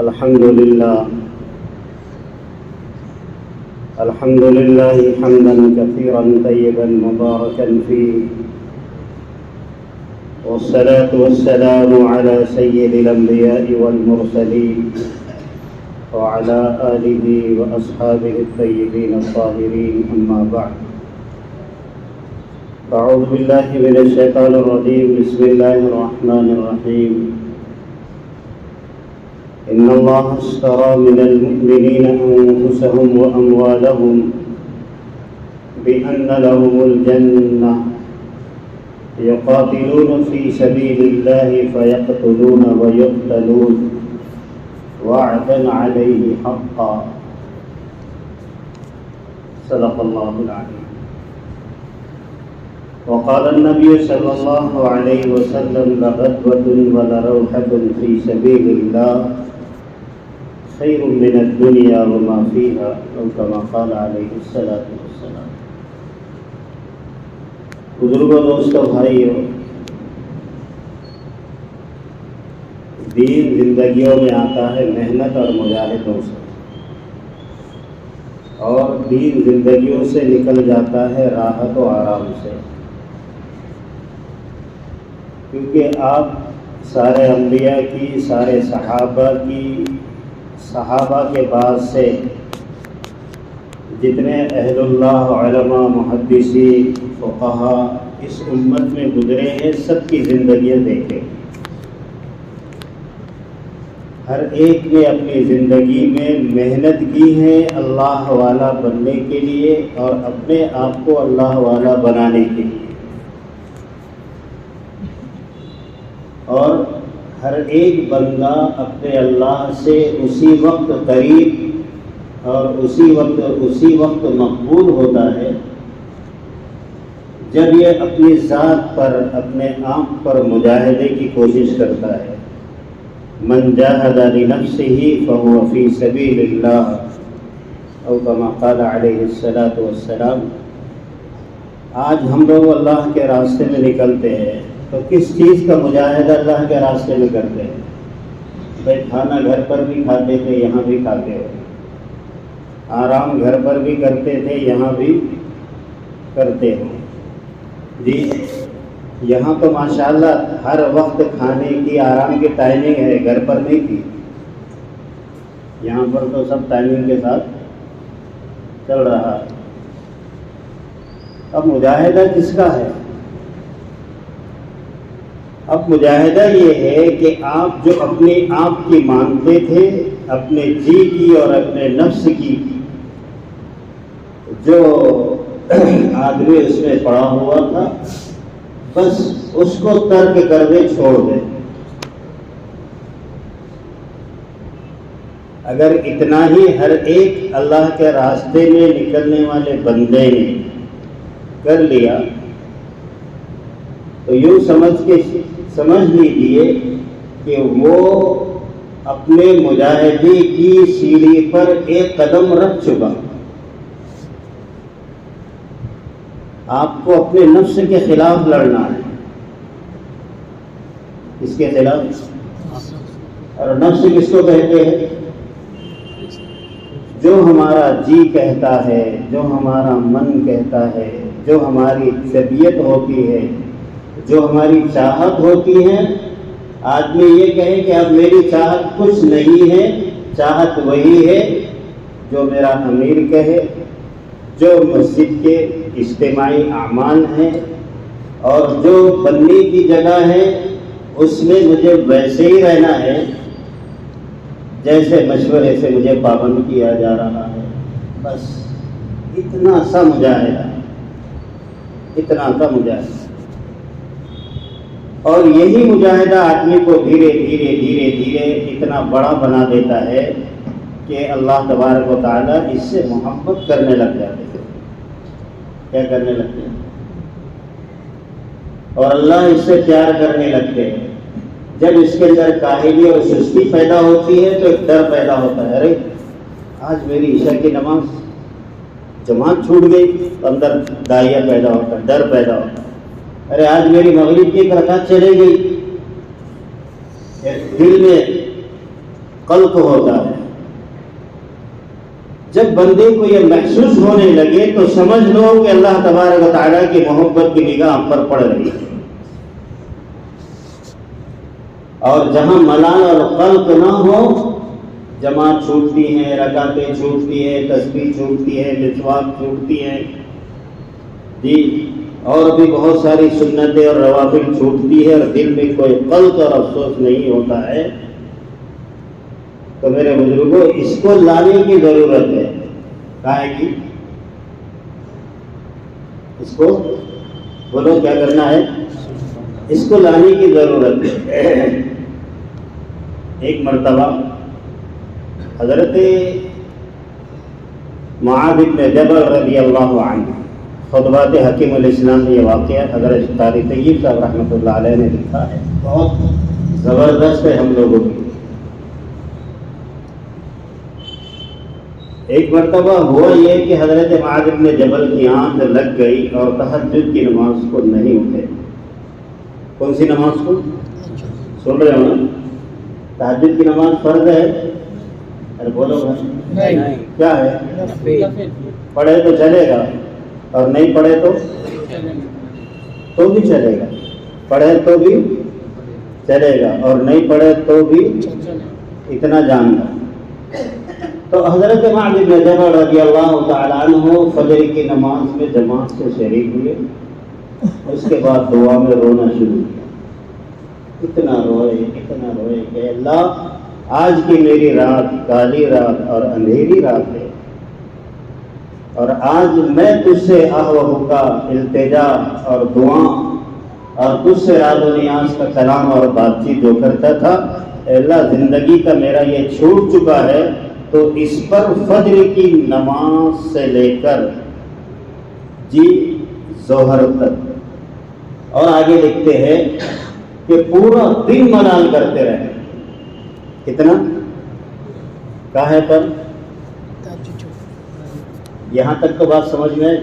الحمد لله حمدا كثيرا طيبا مباركا فيه، والصلاة والسلام على سيد الأنبياء والمرسلين وعلى آله وأصحابه الطيبين الطاهرين، أما بعد. أعوذ بالله من الشيطان الرجيم. بسم الله الرحمن الرحيم. إن الله اشترى من المؤمنين أنفسهم وأموالهم بأن لهم الجنة يقاتلون في سبيل الله فيقتلون ويقتلون وعدا عليه حقا. صدق الله العظيم. وقال النبي صلى الله عليه وسلم: لغدوة ولروحة في سبيل الله خير من الدنيا وما فيها، أو كما قال عليه الصلاة والسلام. بزرگوں، دوستوں، بھائیوں، دین زندگیوں میں آتا ہے محنت اور مجاہدوں سے، اور دین زندگیوں سے نکل جاتا ہے راحت و آرام سے، کیونکہ آپ سارے انبیاء کی، سارے صحابہ کے بعد سے جتنے اہل اللہ، علماء، محدثین، فقہاء اس امت میں گزرے ہیں، سب کی زندگیاں دیکھیں. ہر ایک نے اپنی زندگی میں محنت کی ہے اللہ والا بننے کے لیے اور اپنے آپ کو اللہ والا بنانے کے لیے، اور ہر ایک بندہ اپنے اللہ سے اسی وقت قریب اور اسی وقت مقبول ہوتا ہے جب یہ اپنی ذات پر، اپنے آپ پر مجاہدے کی کوشش کرتا ہے. من جاہد لنفسہ فہو فی سبیل اللہ، او کما قال علیہ الصلاۃ والسلام. آج ہم لوگ اللہ کے راستے میں نکلتے ہیں تو کس چیز کا مجاہدہ اللہ کے راستے میں کرتے ہیں؟ بھائی کھانا گھر پر بھی کھاتے تھے، یہاں بھی کھاتے ہو. آرام گھر پر بھی کرتے تھے، یہاں بھی کرتے ہو. جی، یہاں تو ماشاءاللہ ہر وقت کھانے کی، آرام کی ٹائمنگ ہے، گھر پر نہیں تھی. یہاں پر تو سب ٹائمنگ کے ساتھ چل رہا ہے. اب مجاہدہ کس کا ہے؟ اب مجاہدہ یہ ہے کہ آپ جو اپنے آپ کی مانتے تھے، اپنے جی کی اور اپنے نفس کی، جو آدمی اس میں پڑا ہوا تھا، بس اس کو ترک کر دے، چھوڑ دے. اگر اتنا ہی ہر ایک اللہ کے راستے میں نکلنے والے بندے نے کر لیا تو یوں سمجھ لیجیے کہ وہ اپنے مجاہدے کی سیڑھی پر ایک قدم رکھ چکا. آپ کو اپنے نفس کے خلاف لڑنا ہے. اس کے خلاف. اور نفس کس کو کہتے ہیں؟ جو ہمارا جی کہتا ہے، جو ہمارا من کہتا ہے، جو ہماری طبیعت ہوتی ہے، جو ہماری چاہت ہوتی ہے. آدمی یہ کہے کہ اب میری چاہت کچھ نہیں ہے، چاہت وہی ہے جو میرا امیر کہے، جو مسجد کے اجتماعی اعمال ہیں اور جو بننے کی جگہ ہے اس میں مجھے ویسے ہی رہنا ہے جیسے مشورے سے مجھے پابند کیا جا رہا ہے. بس اتنا سا مجاہدہ، اتنا سا مجاہدہ. اور یہی مجاہدہ آدمی کو دھیرے دھیرے دھیرے دھیرے اتنا بڑا بنا دیتا ہے کہ اللہ تبارک و تعالیٰ اس سے محبت کرنے لگ جاتے ہیں. کیا کرنے لگتے ہیں؟ اور اللہ اس سے پیار کرنے لگتے ہیں. جب اس کے اندر کاہلی اور سستی پیدا ہوتی ہے تو ایک ڈر پیدا ہوتا ہے. ارے آج میری عشاء کی نماز جماعت چھوٹ گئی، تو اندر دائیا پیدا ہوتا ہے، ڈر پیدا ہوتا ہے. ارے آج میری مغرب کی ایک رکعت چلے گئی، دل میں قلق ہوتا ہے. جب بندے کو یہ محسوس ہونے لگے تو سمجھ لو کہ اللہ تبارک و تعالیٰ کی محبت کی نگاہ ہم پر پڑ رہی ہے. اور جہاں ملال اور قلق نہ ہو، جماعت چھوٹتی ہیں، رکعتیں چھوٹتی ہیں، تسبیح چھوٹتی ہے، مسواک چھوٹتی ہیں جی، اور بھی بہت ساری سنتیں اور روافل چھوٹتی ہے، اور دل میں کوئی قلق اور افسوس نہیں ہوتا ہے، تو میرے بزرگوں اس کو لانے کی ضرورت ہے. کہاں ہے کہ اس کو بولو کیا کرنا ہے؟ اس کو لانے کی ضرورت ہے. ایک مرتبہ حضرت معاذ بن جبل رضی اللہ عنہ، خطبات حکیم الاسلام میں یہ واقعہ حضرت قاری طیب صاحب رحمۃ اللہ علیہ نے لکھا ہے، بہت زبردست ہے ہم لوگوں کی. ایک مرتبہ ہوا یہ کہ حضرت معاذ بن جبل کی آنکھ لگ گئی اور تہجد کی نماز کو نہیں اٹھے. کون سی نماز کو؟ سن رہے ہو نا؟ تہجد کی نماز فرض ہے. ارے بولو بھائی، کیا ہے؟ پڑھے تو چلے گا اور نہیں پڑھے تو بھی چلے گا. پڑھے تو بھی چلے گا اور نہیں پڑھے تو بھی اتنا جاننا. تو حضرت معاذ بن جبل رضی اللہ تعالیٰ عنہ فجر کی نماز میں جماعت سے شریک ہوئے. اس کے بعد دعا میں رونا شروع کیا. اتنا روئے کہ اللہ آج کی میری رات کالی رات اور اندھیری رات ہے، اور آج میں تجھ سے آہ و کا التجا اور دعا اور تجھ سے راز و نیاز کا کلام اور بات چیت جو کرتا تھا، اے اللہ زندگی کا میرا یہ چھوٹ چکا ہے، تو اس پر فجر کی نماز سے لے کر ظہر تک، اور آگے لکھتے ہیں کہ پورا دن ملال کرتے رہے. کتنا کہاں پر؟ یہاں تک تو بات سمجھ میں.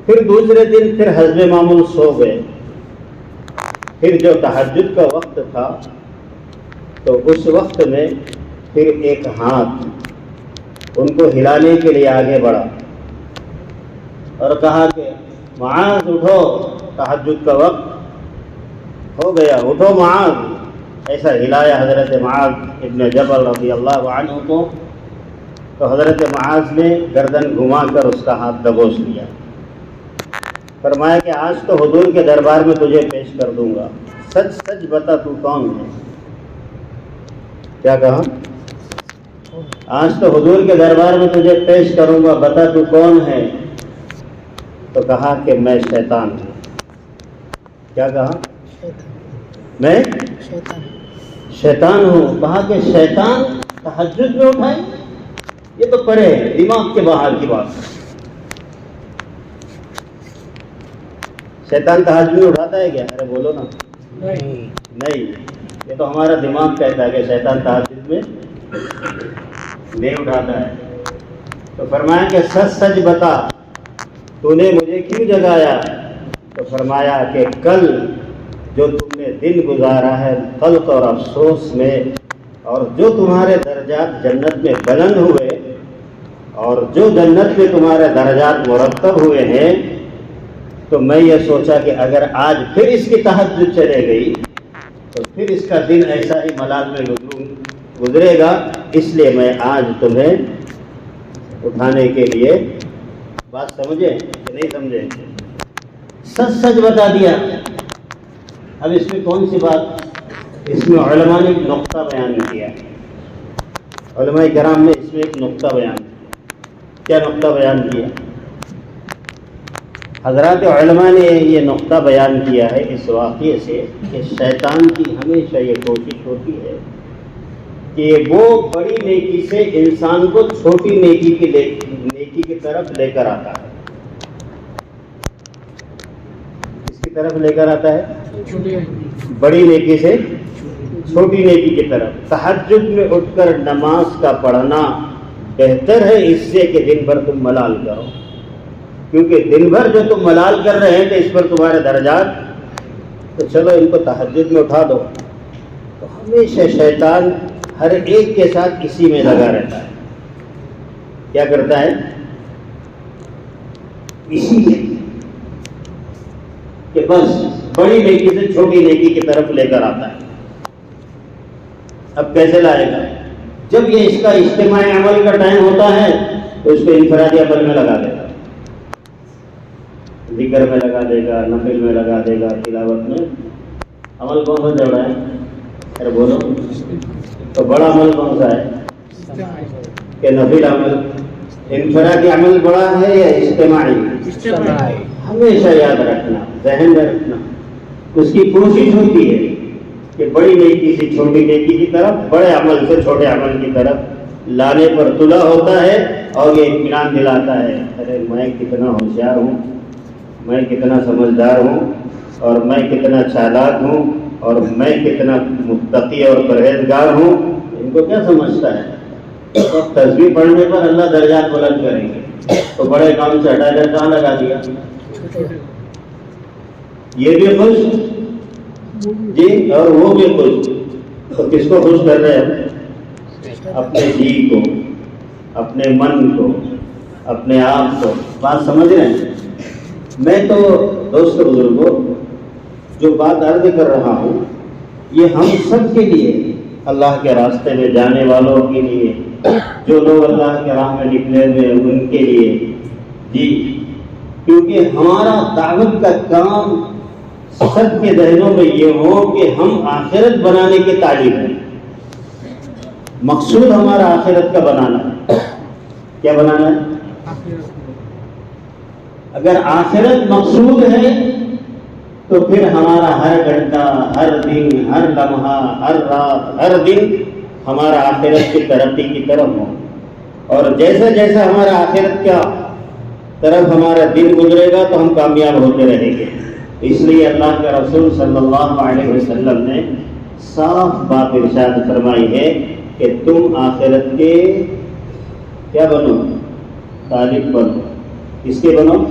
پھر دوسرے دن پھر حسب معمول سو گئے. پھر جو تہجد کا وقت تھا تو اس وقت میں پھر ایک ہاتھ ان کو ہلانے کے لیے آگے بڑھا اور کہا کہ معاذ اٹھو، تہجد کا وقت ہو گیا، اٹھو معاذ. ایسا ہلایا حضرت معاذ ابن جبل رضی اللہ عنہ کو، تو حضرت معاذ نے گردن گھما کر اس کا ہاتھ دبوچ لیا. فرمایا کہ آج تو حضور کے دربار میں تجھے پیش کر دوں گا، سچ سچ بتا تو کون ہے. کیا کہا؟ آج تو حضور کے دربار میں تجھے پیش کروں گا، بتا تو کون ہے. تو کہا کہ میں شیطان ہوں. کیا کہا؟ میں شیطان ہوں. کہا کہ شیطان تہجد میں اٹھائے؟ یہ تو پرے دماغ کے باہر کی بات. شیطان تہجد میں اٹھاتا ہے کیا؟ ارے بولو نا. نہیں، یہ تو ہمارا دماغ کہتا ہے کہ شیطان تہجد میں نہیں اٹھاتا ہے. تو فرمایا کہ سچ سچ بتا تو نے مجھے کیوں جگایا؟ تو فرمایا کہ کل جو تم نے دن گزارا ہے قلق اور افسوس میں، اور جو تمہارے درجات جنت میں بلند ہوئے، اور جو جنت میں تمہارے درجات مرتب ہوئے ہیں، تو میں یہ سوچا کہ اگر آج پھر اس کی تہجد چلے گئی تو پھر اس کا دن ایسا ہی ملال میں گزرے گا. اس لیے میں آج تمہیں اٹھانے کے لیے. بات سمجھے کہ نہیں سمجھے؟ سچ سچ بتا دیا. اب اس میں کون سی بات؟ اس میں علماء نے ایک نقطہ بیان کیا. علماء کرام نے اس میں ایک نقطہ بیان کیا. کیا نقطہ بیان کیا؟ حضرات علماء نے یہ نقطہ بیان کیا ہے اس واقعے سے کہ شیطان کی ہمیشہ یہ کوشش ہوتی ہے کہ وہ بڑی نیکی سے انسان کو چھوٹی نیکی کی طرف لے کر آتا ہے. اس کی طرف لے کر آتا ہے بڑی نیکی سے چھوٹی نیکی کی طرف. تہجد میں اٹھ کر نماز کا پڑھنا بہتر ہے اس سے کہ دن بھر تم ملال کرو، کیونکہ دن بھر جو تم ملال کر رہے ہیں تو اس پر تمہارے درجات، تو چلو ان کو تہجد میں اٹھا دو. تو ہمیشہ شیطان ہر ایک کے ساتھ اسی میں لگا رہتا ہے. کیا کرتا ہے؟ اسی میں کہ بس بڑی نیکی سے چھوٹی نیکی کی طرف لے کر آتا ہے. اب کیسے لائے گا؟ جب یہ اس کا اجتماعی عمل کا ٹائم ہوتا ہے تو اس کو انفرادی عمل میں لگا دے گا، ذکر میں لگا دے گا، نفل میں لگا دے گا، تلاوت میں. عمل کون سا چل رہا ہے؟ ارے بولو تو بڑا عمل کون سا ہے کہ نفل عمل؟ انفرادی عمل بڑا ہے یا اجتماعی؟ ہمیشہ یاد رکھنا، ذہن میں رکھنا. اس کی کوشش ہوتی ہے کہ بڑی نیکی سے چھوٹی نیکی کی طرف، بڑے عمل سے چھوٹے عمل کی طرف لانے پر تلا ہوتا ہے اور یہ اطمینان دلاتا ہے، ارے میں کتنا ہوشیار ہوں، میں کتنا سمجھدار ہوں، اور میں کتنا چالاک ہوں، اور میں کتنا متقی اور پرہیزگار ہوں. ان کو کیا سمجھتا ہے؟ تسبیح پڑھنے پر اللہ درجات بلند کریں گے تو بڑے کام سے ہٹا کر کہاں لگا دیا؟ یہ بھی خوش جی اور وہ بھی خوش. تو کس کو خوش کر رہے ہیں؟ اپنے جی کو، اپنے من کو، اپنے آپ کو. بات سمجھ رہے ہیں؟ میں تو دوست بزرگوں جو بات عرض کر رہا ہوں یہ ہم سب کے لیے، اللہ کے راستے میں جانے والوں کے لیے، جو لوگ اللہ کے راہ میں نکلے ہوئے ان کے لیے جی. کیونکہ ہمارا دعوت کا کام سب کے ذہنوں میں یہ ہو کہ ہم آخرت بنانے کے طالب ہیں. مقصود ہمارا آخرت کا بنانا ہے. کیا بنانا ہے؟ اگر آخرت مقصود ہے تو پھر ہمارا ہر گھنٹہ، ہر دن، ہر لمحہ، ہر رات، ہر دن ہمارا آخرت کی ترقی کی طرف ہو. اور جیسا جیسا ہمارا آخرت کا طرف ہمارا دن گزرے گا تو ہم کامیاب ہوتے رہیں گے. اس لیے اللہ کے رسول صلی اللہ علیہ وسلم نے صاف بات ارشاد فرمائی ہے کہ تم آخرت کے کیا بنو؟ طالب بنو. کس کے بنو؟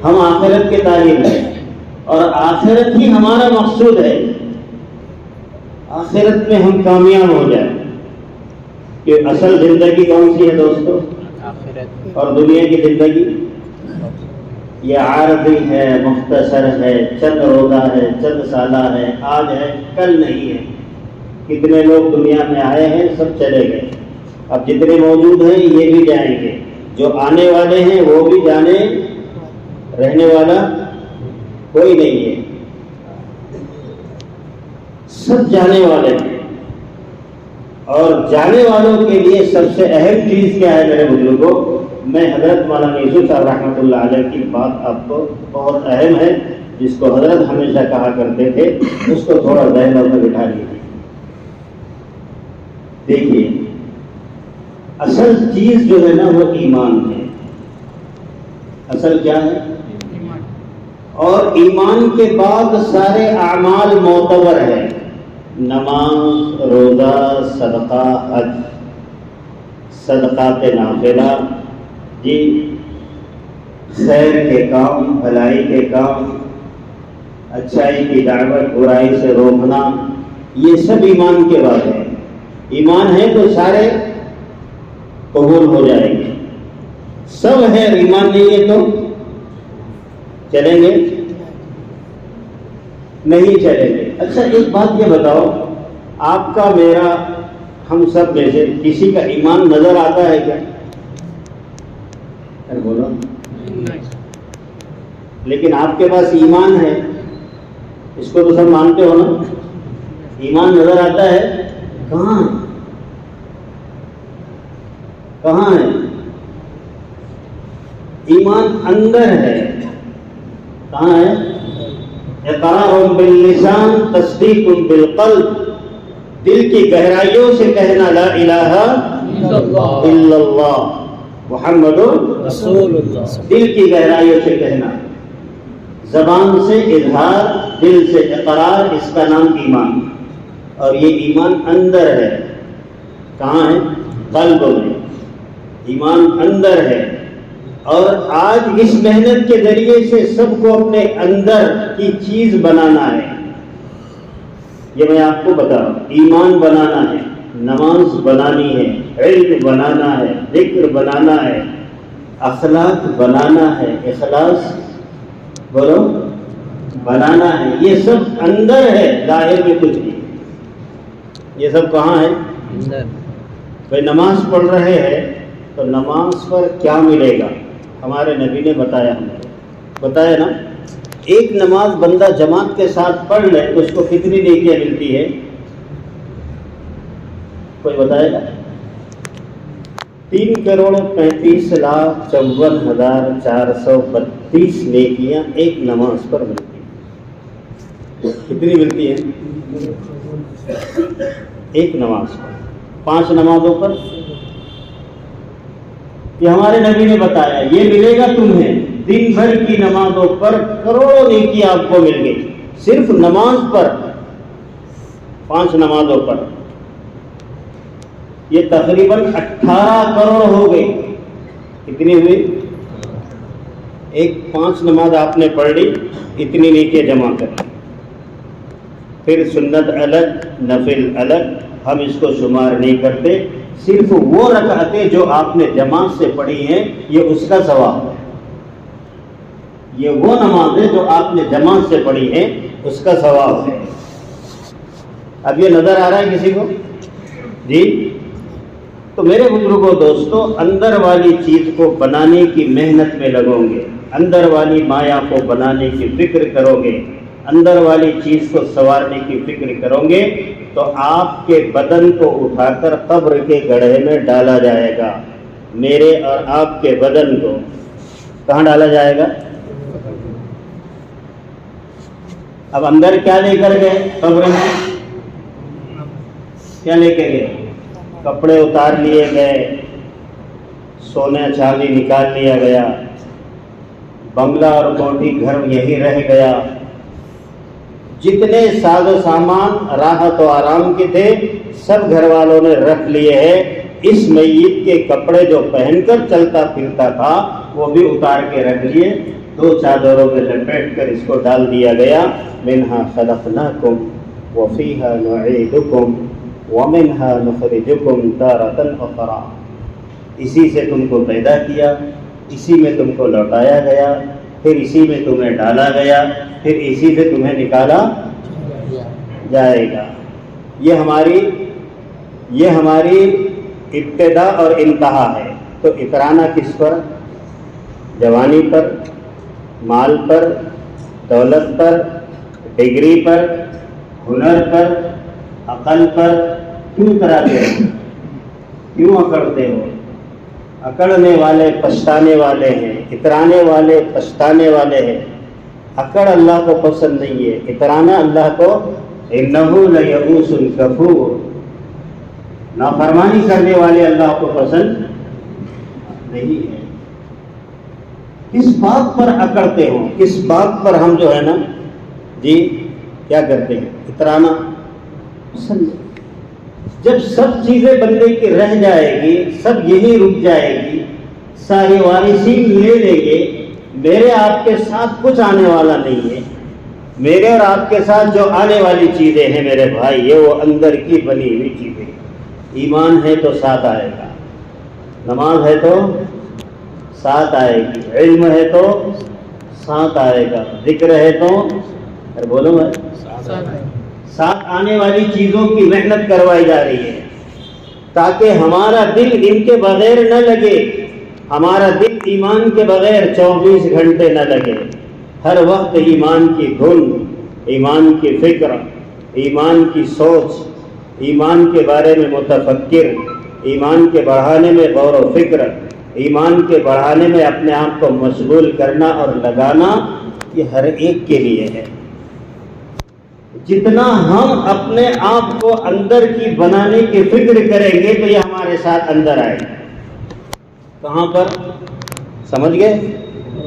ہم آخرت کے طالب ہیں اور آخرت ہی ہمارا مقصود ہے. آخرت میں ہم کامیاب ہو جائیں. کہ اصل زندگی کون سی ہے دوستو؟ آخرت. اور دنیا کی زندگی یہ عارضی ہے، مختصر ہے، چند روزہ ہے، چند سالہ ہے، آج ہے کل نہیں ہے. کتنے لوگ دنیا میں آئے ہیں سب چلے گئے، اب جتنے موجود ہیں یہ بھی جائیں گے، جو آنے والے ہیں وہ بھی جانے، رہنے والا کوئی نہیں ہے. سب جانے والے ہیں. اور جانے والوں کے لیے سب سے اہم چیز کیا ہے میرے بزرگوں؟ میں حضرت مولانا یوسف صاحب رحمۃ اللہ علیہ کی بات آپ کو بہت اہم ہے، جس کو حضرت ہمیشہ کہا کرتے تھے، اس کو تھوڑا ذہنوں میں بٹھا لیجیے. دیکھیے اصل چیز جو ہے نا وہ ایمان ہے. اصل کیا ہے؟ اور ایمان کے بعد سارے اعمال معتبر ہیں. نماز، روزہ، صدقہ، حج، صدقات نافلہ جی، خیر کے کام، بھلائی کے کام، اچھائی کی دعوت، برائی سے روکنا، یہ سب ایمان کے بعد ہے. ایمان ہے تو سارے قبول ہو جائیں گے. سب ہے، ایمان نہیں ہے تو چلیں گے؟ نہیں چلیں گے. اچھا ایک بات یہ بتاؤ، آپ کا، میرا، ہم سب میں سے کسی کا ایمان نظر آتا ہے کیا؟ بولو. لیکن آپ کے پاس ایمان ہے، اس کو تو سب مانتے ہو نا. ایمان نظر آتا ہے کہاں؟ کہاں ہے؟ ایمان اندر ہے. کہاں ہے؟ اقرار باللسان، تصدیق بالقلب. دل کی گہرائیوں سے کہنا لا الہ الا اللہ محمد رسول اللہ. دل کی گہرائیوں سے کہنا، زبان سے اظہار، دل سے اقرار، اس کا نام ایمان. اور یہ ایمان اندر ہے. کہاں ہے؟ قلب میں. ایمان اندر ہے. اور آج اس محنت کے ذریعے سے سب کو اپنے اندر کی چیز بنانا ہے. یہ میں آپ کو بتا رہا ہوں. ایمان بنانا ہے، نماز بنانی ہے، علم بنانا ہے، ذکر بنانا ہے، اخلاق بنانا ہے، اخلاص بولو بنانا ہے. یہ سب اندر ہے، ظاہر میں کچھ نہیں. یہ سب کہاں ہے؟ اندر. بھائی نماز پڑھ رہے ہیں تو نماز پر کیا ملے گا؟ ہمارے نبی نے بتایا، ہمیں بتایا نا. ایک نماز بندہ جماعت کے ساتھ پڑھ لے تو اس کو کتنی نیکیاں ملتی ہے؟ کوئی بتائے گا؟ 3,35,54,432 نیکیاں ایک نماز پر ملتی ہیں. کتنی ملتی ہیں ایک نماز پر؟ 5 نمازوں پر. یہ ہمارے نبی نے بتایا یہ ملے گا تمہیں. دن بھر کی نمازوں پر کروڑوں نیکی آپ کو مل گئی، صرف نماز پر 5 نمازوں پر. یہ تقریباً 18 کروڑ ہو گئی. کتنی ہوئی؟ ایک 5 نماز آپ نے پڑھ لی، اتنی نیکی جمع کر لی. پھر سنت الگ، نفل الگ، ہم اس کو شمار نہیں کرتے. صرف وہ رکعتیں جو آپ نے جماعت سے پڑھی ہیں یہ اس کا ثواب ہے. یہ وہ نمازیں جو آپ نے جماعت سے پڑھی ہیں اس کا ثواب ہے. اب یہ نظر آ رہا ہے کسی کو؟ جی. تو میرے بزرگوں دوستو، اندر والی چیز کو بنانے کی محنت میں لگو گے، اندر والی مایا کو بنانے کی فکر کرو گے، اندر والی چیز کو سنوارنے کی فکر کرو گے تو آپ کے بدن کو اٹھا کر قبر کے گڑھے میں ڈالا جائے گا. میرے اور آپ کے بدن کو کہاں ڈالا جائے گا؟ اب اندر کیا لے کر گئے قبر میں؟ کیا لے کے گئے؟ کپڑے اتار لیے گئے، سونے چاندی نکال لیا گیا، بنگلہ اور کوٹھی گھر یہی رہ گیا. جتنے ساز و سامان راحت و آرام کے تھے سب گھر والوں نے رکھ لیے ہیں. اس میت کے کپڑے جو پہن کر چلتا پھرتا تھا وہ بھی اتار کے رکھ لیے، 2 چادروں میں لپیٹ کر اس کو ڈال دیا گیا. منہا خلقناکم وفیہا نعیدکم ومنہا نخرجکم تارۃ اخری. اسی سے تم کو پیدا کیا، اسی میں تم کو لوٹایا گیا، پھر اسی میں تمہیں ڈالا گیا، پھر اسی سے تمہیں نکالا جائے گا. یہ ہماری ابتدا اور انتہا ہے. تو اترانا کس پر؟ جوانی پر، مال پر، دولت پر، ڈگری پر، ہنر پر، عقل پر. کیوں اتراتے ہو؟ کیوں اکڑتے ہو؟ اکڑنے والے پچھتانے والے ہیں، اترانے والے پچھتانے والے ہیں. اکڑ اللہ کو پسند نہیں ہے، اترانا اللہ کو انہ لیئوس کفور. نافرمانی کرنے والے اللہ کو پسند نہیں ہے. کس بات پر اکڑتے ہو؟ کس بات پر ہم جو ہے نا جی کیا کرتے ہیں؟ اترانا پسند ہے. جب سب چیزیں بندے کی رہ جائے گی، سب یہی رک جائے گی، سارے وارثین لے لیں گے، میرے آپ کے ساتھ کچھ آنے والا نہیں ہے. میرے اور آپ کے ساتھ جو آنے والی چیزیں ہیں میرے بھائی، یہ وہ اندر کی بنی ہوئی چیزیں. ایمان ہے تو ساتھ آئے گا، نماز ہے تو ساتھ آئے گی، علم ہے تو ساتھ آئے گا، ذکر ہے تو بولو میں ساتھ آنے والی چیزوں کی محنت کروائی جا رہی ہے تاکہ ہمارا دل ان کے بغیر نہ لگے. ہمارا دل ایمان کے بغیر 24 گھنٹے نہ لگے. ہر وقت ایمان کی دھن، ایمان کی فکر، ایمان کی سوچ، ایمان کے بارے میں متفکر، ایمان کے بڑھانے میں غور و فکر، ایمان کے بڑھانے میں اپنے آپ کو مشغول کرنا اور لگانا، یہ ہر ایک کے لیے ہے. جتنا ہم اپنے آپ کو اندر کی بنانے کی فکر کریں گے تو یہ ہمارے ساتھ اندر آئے گا. کہاں پر؟ سمجھ گئے؟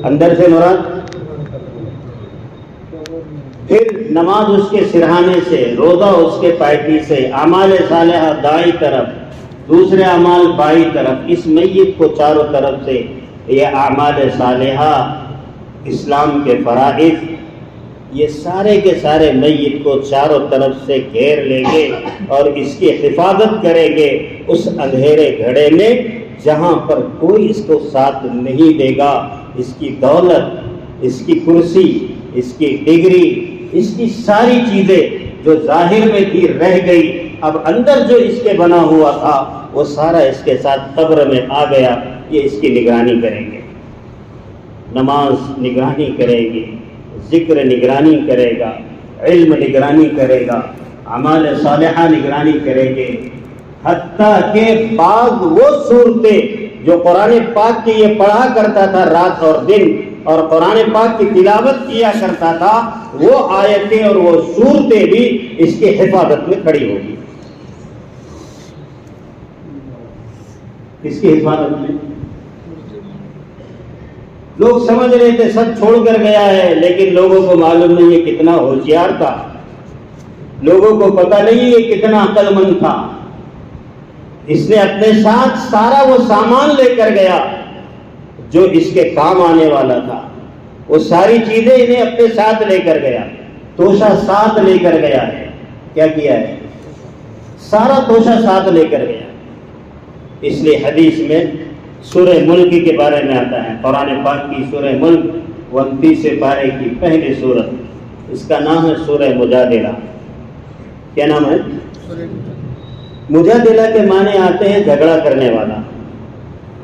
اندر سے مراد پھر نماز اس کے سرہانے سے، روزہ اس کے پائٹی سے، اعمال صالحہ دائیں طرف، دوسرے اعمال بائیں طرف. اس میت کو چاروں طرف سے یہ اعمال صالحہ، اسلام کے فرائض، یہ سارے کے سارے میت کو چاروں طرف سے گھیر لیں گے اور اس کی حفاظت کریں گے اس اندھیرے گھڑے میں جہاں پر کوئی اس کو ساتھ نہیں دے گا۔ اس کی دولت، اس کی کرسی، اس کی ڈگری، اس کی ساری چیزیں جو ظاہر میں تھی رہ گئی، اب اندر جو اس کے بنا ہوا تھا وہ سارا اس کے ساتھ قبر میں آ گیا۔ یہ اس کی نگرانی کریں گے، نماز نگرانی کرے گی، ذکر نگرانی کرے گا، علم نگرانی کرے گا، اعمال صالحہ نگرانی کریں گے، حتیٰ کہ بعض وہ صورتیں جو قرآن پاک کی یہ پڑھا کرتا تھا رات اور دن اور قرآن پاک کی تلاوت کیا کرتا تھا، وہ آیتیں اور وہ صورتیں بھی اس کی حفاظت میں کھڑی ہوگی۔ اس کی حفاظت میں لوگ سمجھ رہے تھے سب چھوڑ کر گیا ہے، لیکن لوگوں کو معلوم نہیں ہے کتنا ہوشیار تھا، لوگوں کو پتہ نہیں ہے کتنا عقل مند تھا۔ اس نے اپنے ساتھ سارا وہ سامان لے کر گیا جو اس کے کام آنے والا تھا، وہ ساری چیزیں انہیں اپنے ساتھ لے کر گیا، توشہ ساتھ لے کر گیا ہے۔ کیا کیا ہے؟ سارا توشہ ساتھ لے کر گیا۔ اس لیے حدیث میں سورہ ملک کے بارے میں آتا ہے، قرآن پاک کی سورہ ملک 29 پارے کی پہلی سورت، اس کا نام ہے سورہ مجادلہ۔ کیا نام ہے؟ مجادلہ کے معنی آتے ہیں جھگڑا کرنے والا،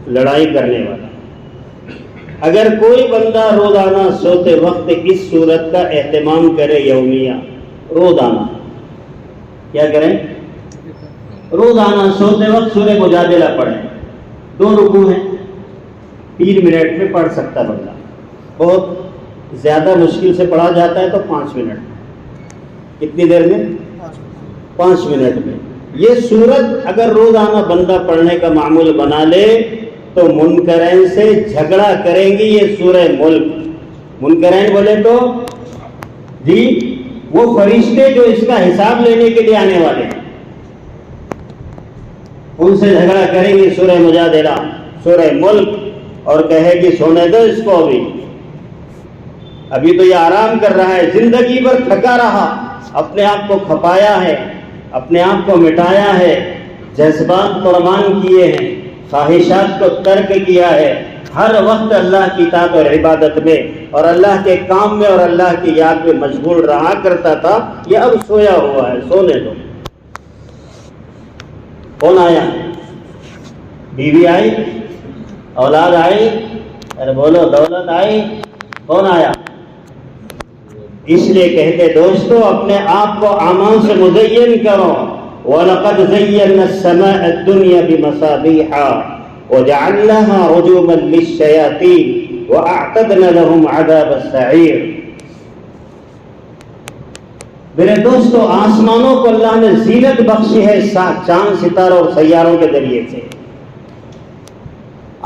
لڑائی کرنے والا۔ اگر کوئی بندہ روزانہ سوتے وقت اس سورت کا اہتمام کرے، یومیہ، روزانہ کیا کریں؟ روزانہ سوتے وقت سورہ مجادلہ پڑھیں۔ 2 رکوع ہیں، 3 منٹ میں پڑھ سکتا بندہ، بہت زیادہ مشکل سے پڑھا جاتا ہے تو 5 منٹ۔ کتنی دیر میں؟ 5 منٹ میں۔ یہ سورت اگر روزانہ بندہ پڑھنے کا معمول بنا لے تو منکرین سے جھگڑا کریں گی یہ سورہ ملک۔ منکرین بولے تو جی وہ فرشتے جو اس کا حساب لینے کے لیے آنے والے ہیں، ان سے جھگڑا کریں گی سورہ مجادلہ، سورہ ملک، اور کہے گی سونے دو اس کو، ابھی تو یہ آرام کر رہا ہے، زندگی بھر تھکا رہا، اپنے آپ کو کھپایا ہے، اپنے آپ کو مٹایا ہے، جذبات قربان کیے ہیں، خواہشات کو ترک کیا ہے، ہر وقت اللہ کی اطاعت اور عبادت میں اور اللہ کے کام میں اور اللہ کی یاد میں مشغول رہا کرتا تھا، یہ اب سویا ہوا ہے، سونے دو۔ کون آیا؟ بیوی آئی، اولاد آئی، ارے بولو دولت آئی، کون آیا؟ اس لیے کہتے دوستو اپنے آپ کو اعمال سے مزین کرو۔ وَلَقَدْ زَيَّنَّا السَّمَاءَ الدُّنْيَا بِمَصَابِيحَ وَجَعَلْنَاهَا رُجُومًا لِلشَّيَاطِينِ وَأَعْتَدْنَا لَهُمْ عَذَابَ السَّعِيرِ۔ میرے دوستو آسمانوں کو اللہ نے زینت بخشی ہے چاند ستاروں اور سیاروں کے ذریعے سے۔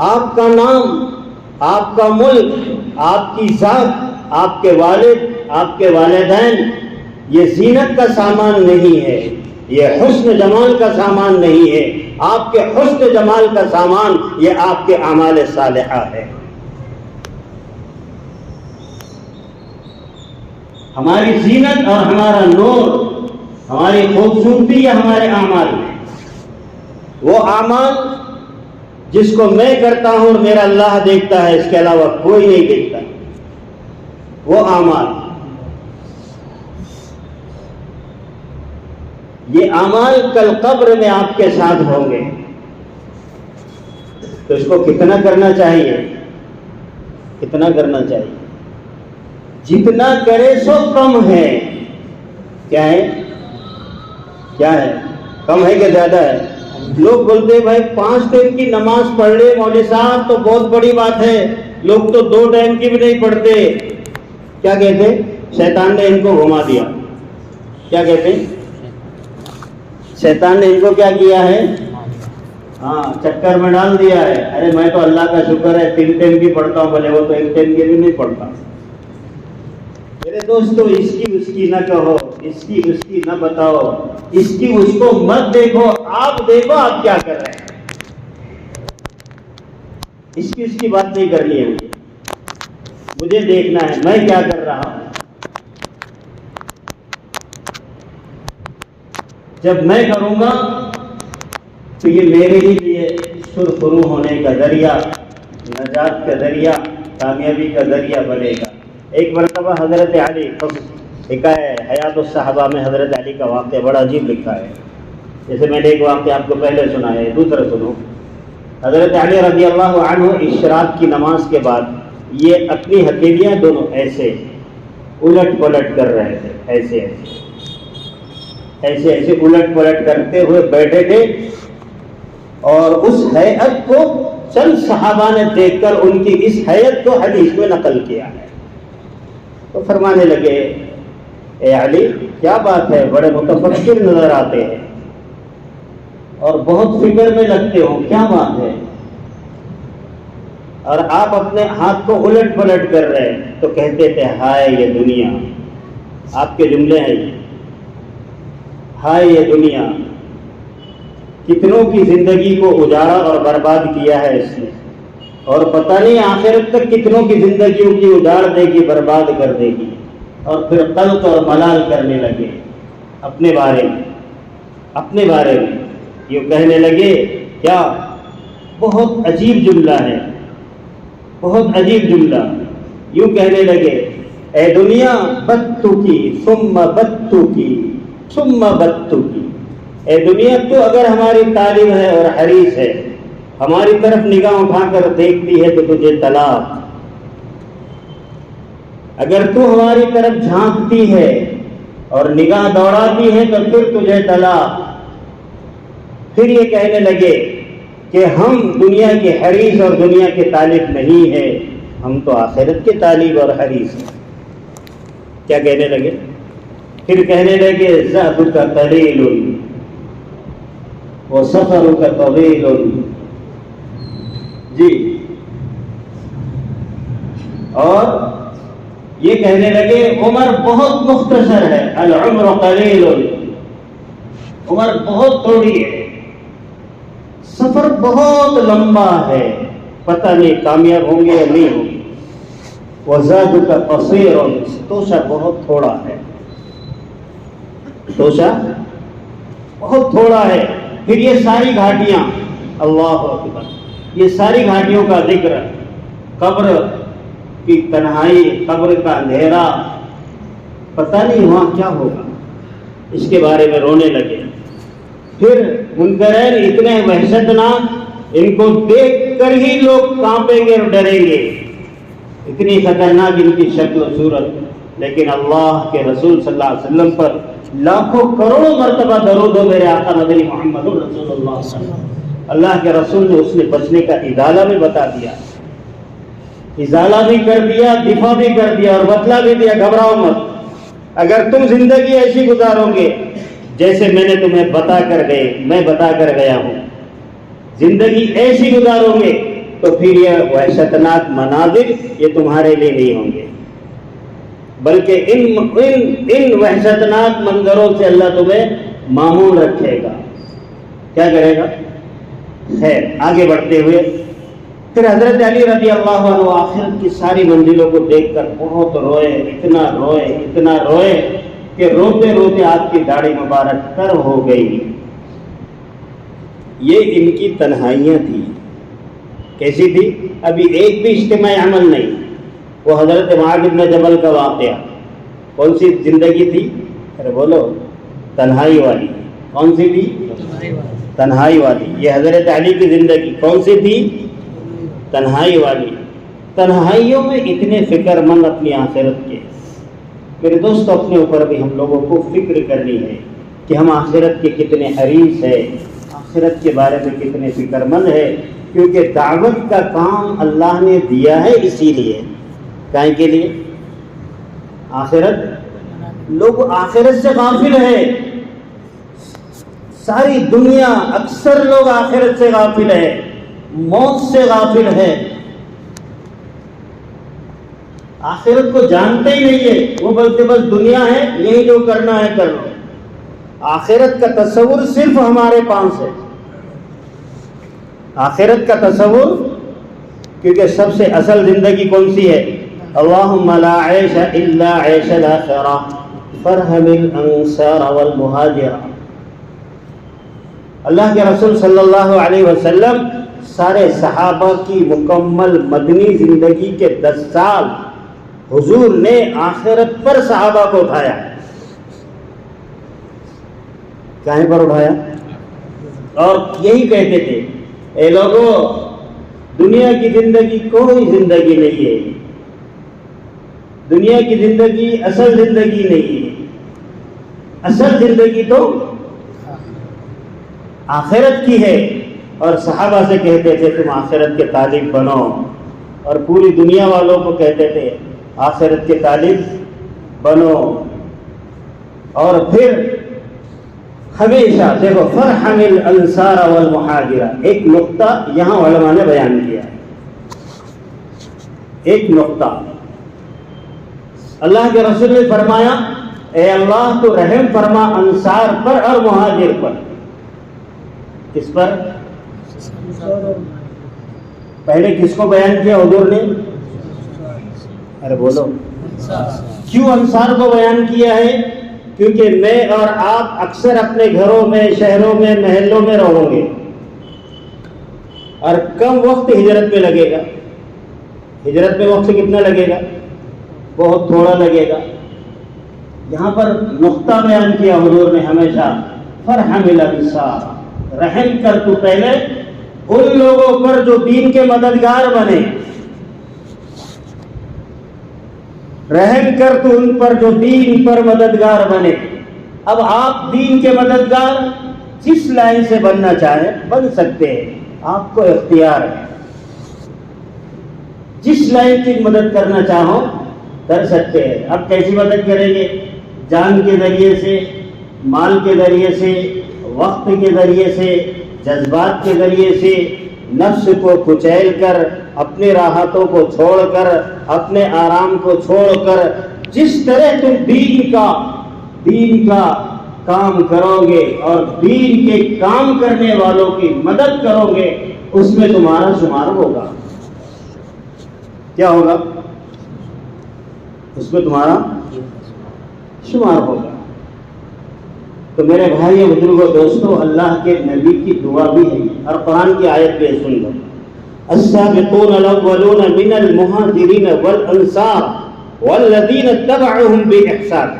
آپ کا نام، آپ کا ملک، آپ کی ذات، آپ کے والد، آپ کے والدین یہ زینت کا سامان نہیں ہے، یہ حسن جمال کا سامان نہیں ہے، آپ کے حسن جمال کا سامان یہ آپ کے اعمال صالحہ ہے۔ ہماری زینت اور ہمارا نور، ہماری خوبصورتی یہ ہمارے اعمال میں، وہ اعمال جس کو میں کرتا ہوں اور میرا اللہ دیکھتا ہے، اس کے علاوہ کوئی نہیں دیکھتا، وہ اعمال، یہ اعمال کل قبر میں آپ کے ساتھ ہوں گے، تو اس کو کتنا کرنا چاہیے؟ کتنا کرنا چاہیے؟ جتنا کرے سو کم ہے۔ کیا ہے؟ کیا ہے؟ کم ہے کہ زیادہ ہے؟ لوگ بولتے ہیں بھائی 5 ٹائم کی نماز پڑھ لے مولوی صاحب تو بہت بڑی بات ہے، لوگ تو 2 ٹائم کی بھی نہیں پڑھتے۔ کیا کہتے ہیں؟ شیطان نے ان کو گھما دیا۔ کیا کہتے ہیں؟ شیطان نے ان کو کیا کیا ہے؟ ہاں چکر میں ڈال دیا ہے۔ ارے میں تو اللہ کا شکر ہے 3 ٹائم کی پڑھتا ہوں، بھلے وہ تو 1 ٹائم کی بھی نہیں پڑھتا۔ میرے دوستو اس کی نہ کہو، اس کی نہ بتاؤ، اس کو مت دیکھو، آپ دیکھو آپ کیا کر رہے ہیں۔ اس کی بات نہیں کرنی ہے، مجھے دیکھنا ہے میں کیا کر رہا ہوں۔ جب میں کروں گا تو یہ میرے ہی لیے سرخرو ہونے کا ذریعہ، نجات کا ذریعہ، کامیابی کا ذریعہ بنے گا۔ ایک مرتبہ حضرت علی لکھا ہے حیات الصحابہ میں، حضرت علی کا واقعہ بڑا عجیب لکھا ہے۔ جیسے میں نے ایک واقعہ آپ کو پہلے سنا ہے، دوسرا سنو۔ حضرت علی رضی اللہ عنہ اشراق کی نماز کے بعد یہ اپنی ہتھیلیاں دونوں ایسے الٹ پلٹ کر رہے تھے، ایسے الٹ پلٹ کرتے ہوئے بیٹھے تھے، اور اس ہیئت کو چند صحابہ نے دیکھ کر ان کی اس ہیئت کو حدیث میں نقل کیا ہے۔ تو فرمانے لگے اے علی کیا بات ہے، بڑے متفکر نظر آتے ہیں اور بہت فکر میں لگتے ہو، کیا بات ہے؟ اور آپ اپنے ہاتھ کو الٹ پلٹ کر رہے ہیں۔ تو کہتے تھے ہائے یہ دنیا، آپ کے جملے ہیں یہ، ہائے یہ دنیا، کتنوں کی زندگی کو اجاڑا اور برباد کیا ہے اس نے، اور پتہ نہیں آخرت تک کتنوں کی زندگیوں کی اجاڑ دے گی، برباد کر دے گی۔ اور پھر قلق اور ملال کرنے لگے اپنے بارے میں یہ کہنے لگے، کیا بہت عجیب جملہ ہے، بہت عجیب جملہ، یوں کہنے لگے اے دنیا بدتو کی ثم بدتو کی ثم بدتو کی، اے دنیا تو اگر ہماری طالب ہے اور حریص ہے، ہماری طرف نگاہ اٹھا کر دیکھتی ہے تو تجھے طلاق، اگر تو ہماری طرف جھانکتی ہے اور نگاہ دوڑاتی ہے تو پھر تجھے طلاق۔ پھر یہ کہنے لگے کہ ہم دنیا کے حریص اور دنیا کے طالب نہیں ہیں، ہم تو آخرت کے طالب اور حریص ہیں۔ کیا کہنے لگے؟ پھر کہنے لگے ذہبک قلیل وسفرک طویل، جی، اور یہ کہنے لگے عمر بہت مختصر ہے، العمر قلیل، عمر بہت تھوڑی ہے، سفر بہت لمبا ہے، پتہ نہیں کامیاب ہوں گے یا نہیں ہوں گے، وزادک قصیر، توشہ بہت تھوڑا ہے، توشہ بہت تھوڑا ہے۔ پھر یہ ساری گھاٹیاں، اللہ اکبر، یہ ساری گھاٹیوں کا ذکر، قبر کی تنہائی، قبر کا اندھیرا، پتہ نہیں وہاں کیا ہوگا، اس کے بارے میں رونے لگے۔ پھر منکرین اتنے وحشتناک، ان کو دیکھ کر ہی لوگ کانپیں گے اور ڈریں گے، اتنی خطرناک ان کی شکل و صورت، لیکن اللہ کے رسول صلی اللہ علیہ وسلم پر لاکھوں کروڑوں مرتبہ درود ہو میرے آقا مدنی محمد رسول اللہ صلی اللہ علیہ وسلم۔ اللہ کے رسول نے اس نے بچنے کا ازالہ بھی بتا دیا، ازالہ بھی کر دیا، دفاع بھی کر دیا، اور بتلا بھی دیا گھبراؤ مت، اگر تم زندگی ایسی گزارو گے جیسے میں نے تمہیں میں بتا کر گیا ہوں، زندگی ایسی گزارو گے تو پھر یہ وحشتناک مناظر یہ تمہارے لیے نہیں ہوں گے، بلکہ ان وحشتناک منظروں سے اللہ تمہیں معمول رکھے گا۔ کیا کرے گا؟ خیر، آگے بڑھتے ہوئے پھر حضرت علی رضی اللہ عنہ آخرت کی ساری منزلوں کو دیکھ کر بہت روئے، اتنا روئے کہ روتے روتے آپ کی داڑھی مبارک تر ہو گئی۔ یہ ان کی تنہائیاں تھی، کیسی تھی؟ ابھی ایک بھی اجتماعی عمل نہیں۔ وہ حضرت معاذ بن جبل کا واقعہ، کون سی زندگی تھی؟ ارے بولو، تنہائی والی۔ کون سی تھی؟ تنہائی والی۔ یہ حضرت علی کی زندگی کون سی تھی؟ تنہائی والی۔ تنہائیوں میں اتنے فکر مند اپنی آخرت کے۔ میرے دوست، اپنے اوپر بھی ہم لوگوں کو فکر کرنی ہے کہ ہم آخرت کے کتنے حریص ہیں، آخرت کے بارے میں کتنے فکر مند ہے، کیونکہ دعوت کا کام اللہ نے دیا ہے اسی لیے۔ کائیں کے لیے؟ آخرت۔ لوگ آخرت سے غافل ہے، ساری دنیا، اکثر لوگ آخرت سے غافل ہے، موت سے غافل ہے، آخرت کو جانتے ہی نہیں ہے، وہ بولتے بس دنیا ہے، یہی جو کرنا ہے کر لو۔ آخرت کا تصور صرف ہمارے پاس ہے، آخرت کا تصور، کیونکہ سب سے اصل زندگی کون سی ہے؟ اللہم لا عیش الا عیش الاخرہ فرحم الانصار والمہاجرہ۔ اللہ کے رسول صلی اللہ علیہ وسلم سارے صحابہ کی مکمل مدنی زندگی کے 10 سال حضور نے آخرت پر صحابہ کو اٹھایا. کہیں پر اٹھایا؟ اور یہی کہتے تھے اے لوگوں، دنیا کی زندگی کوئی زندگی نہیں ہے، دنیا کی زندگی اصل زندگی نہیں ہے، اصل زندگی تو آخرت کی ہے. اور صحابہ سے کہتے تھے تم آخرت کے طالب بنو، اور پوری دنیا والوں کو کہتے تھے آخرت کے طالب بنو. اور پھر ہمیشہ دیکھو فرحم الانصار والمہاجرہ، ایک نقطہ یہاں علماء نے بیان کیا، ایک نقطہ اللہ کے رسول نے فرمایا اے اللہ تو رحم فرما انصار پر اور مہاجر پر. کس پر؟ پہلے کس کو بیان کیا حضور نے؟ ارے بولو. کیوں انصار کو بیان کیا ہے؟ کیونکہ میں اور آپ اکثر اپنے گھروں میں، شہروں میں، محلوں میں رہو گے اور کم وقت ہجرت میں لگے گا. ہجرت میں وقت کتنا لگے گا؟ بہت تھوڑا لگے گا. یہاں پر نقطہ بیان کیا حضور نے ہمیشہ فرحم الانصار، رحم کر تو پہلے ان لوگوں پر جو دین کے مددگار بنے، رحم کر تو ان پر جو دین پر مددگار بنے. اب آپ دین کے مددگار جس لائن سے بننا چاہیں بن سکتے ہیں، آپ کو اختیار ہے. جس لائن کی مدد کرنا چاہو کر سکتے ہیں. اب کیسی مدد کریں گے؟ جان کے ذریعے سے، مال کے ذریعے سے، وقت کے ذریعے سے، جذبات کے ذریعے سے، نفس کو کچیل کر، اپنے راحتوں کو چھوڑ کر، اپنے آرام کو چھوڑ کر، جس طرح تم دین کا کام کرو گے اور دین کے کام کرنے والوں کی مدد کرو گے، اس میں تمہارا شمار ہوگا. کیا ہوگا؟ اس میں تمہارا شمار ہوگا. تو میرے بھائی بزرگوں دوستو، اللہ کے نبی کی دعا بھی ہے اور قرآن کی آیت بھی سن لو. السابقون الاولون من المہاجرین والانصار والذین اتبعوہم بإحسان.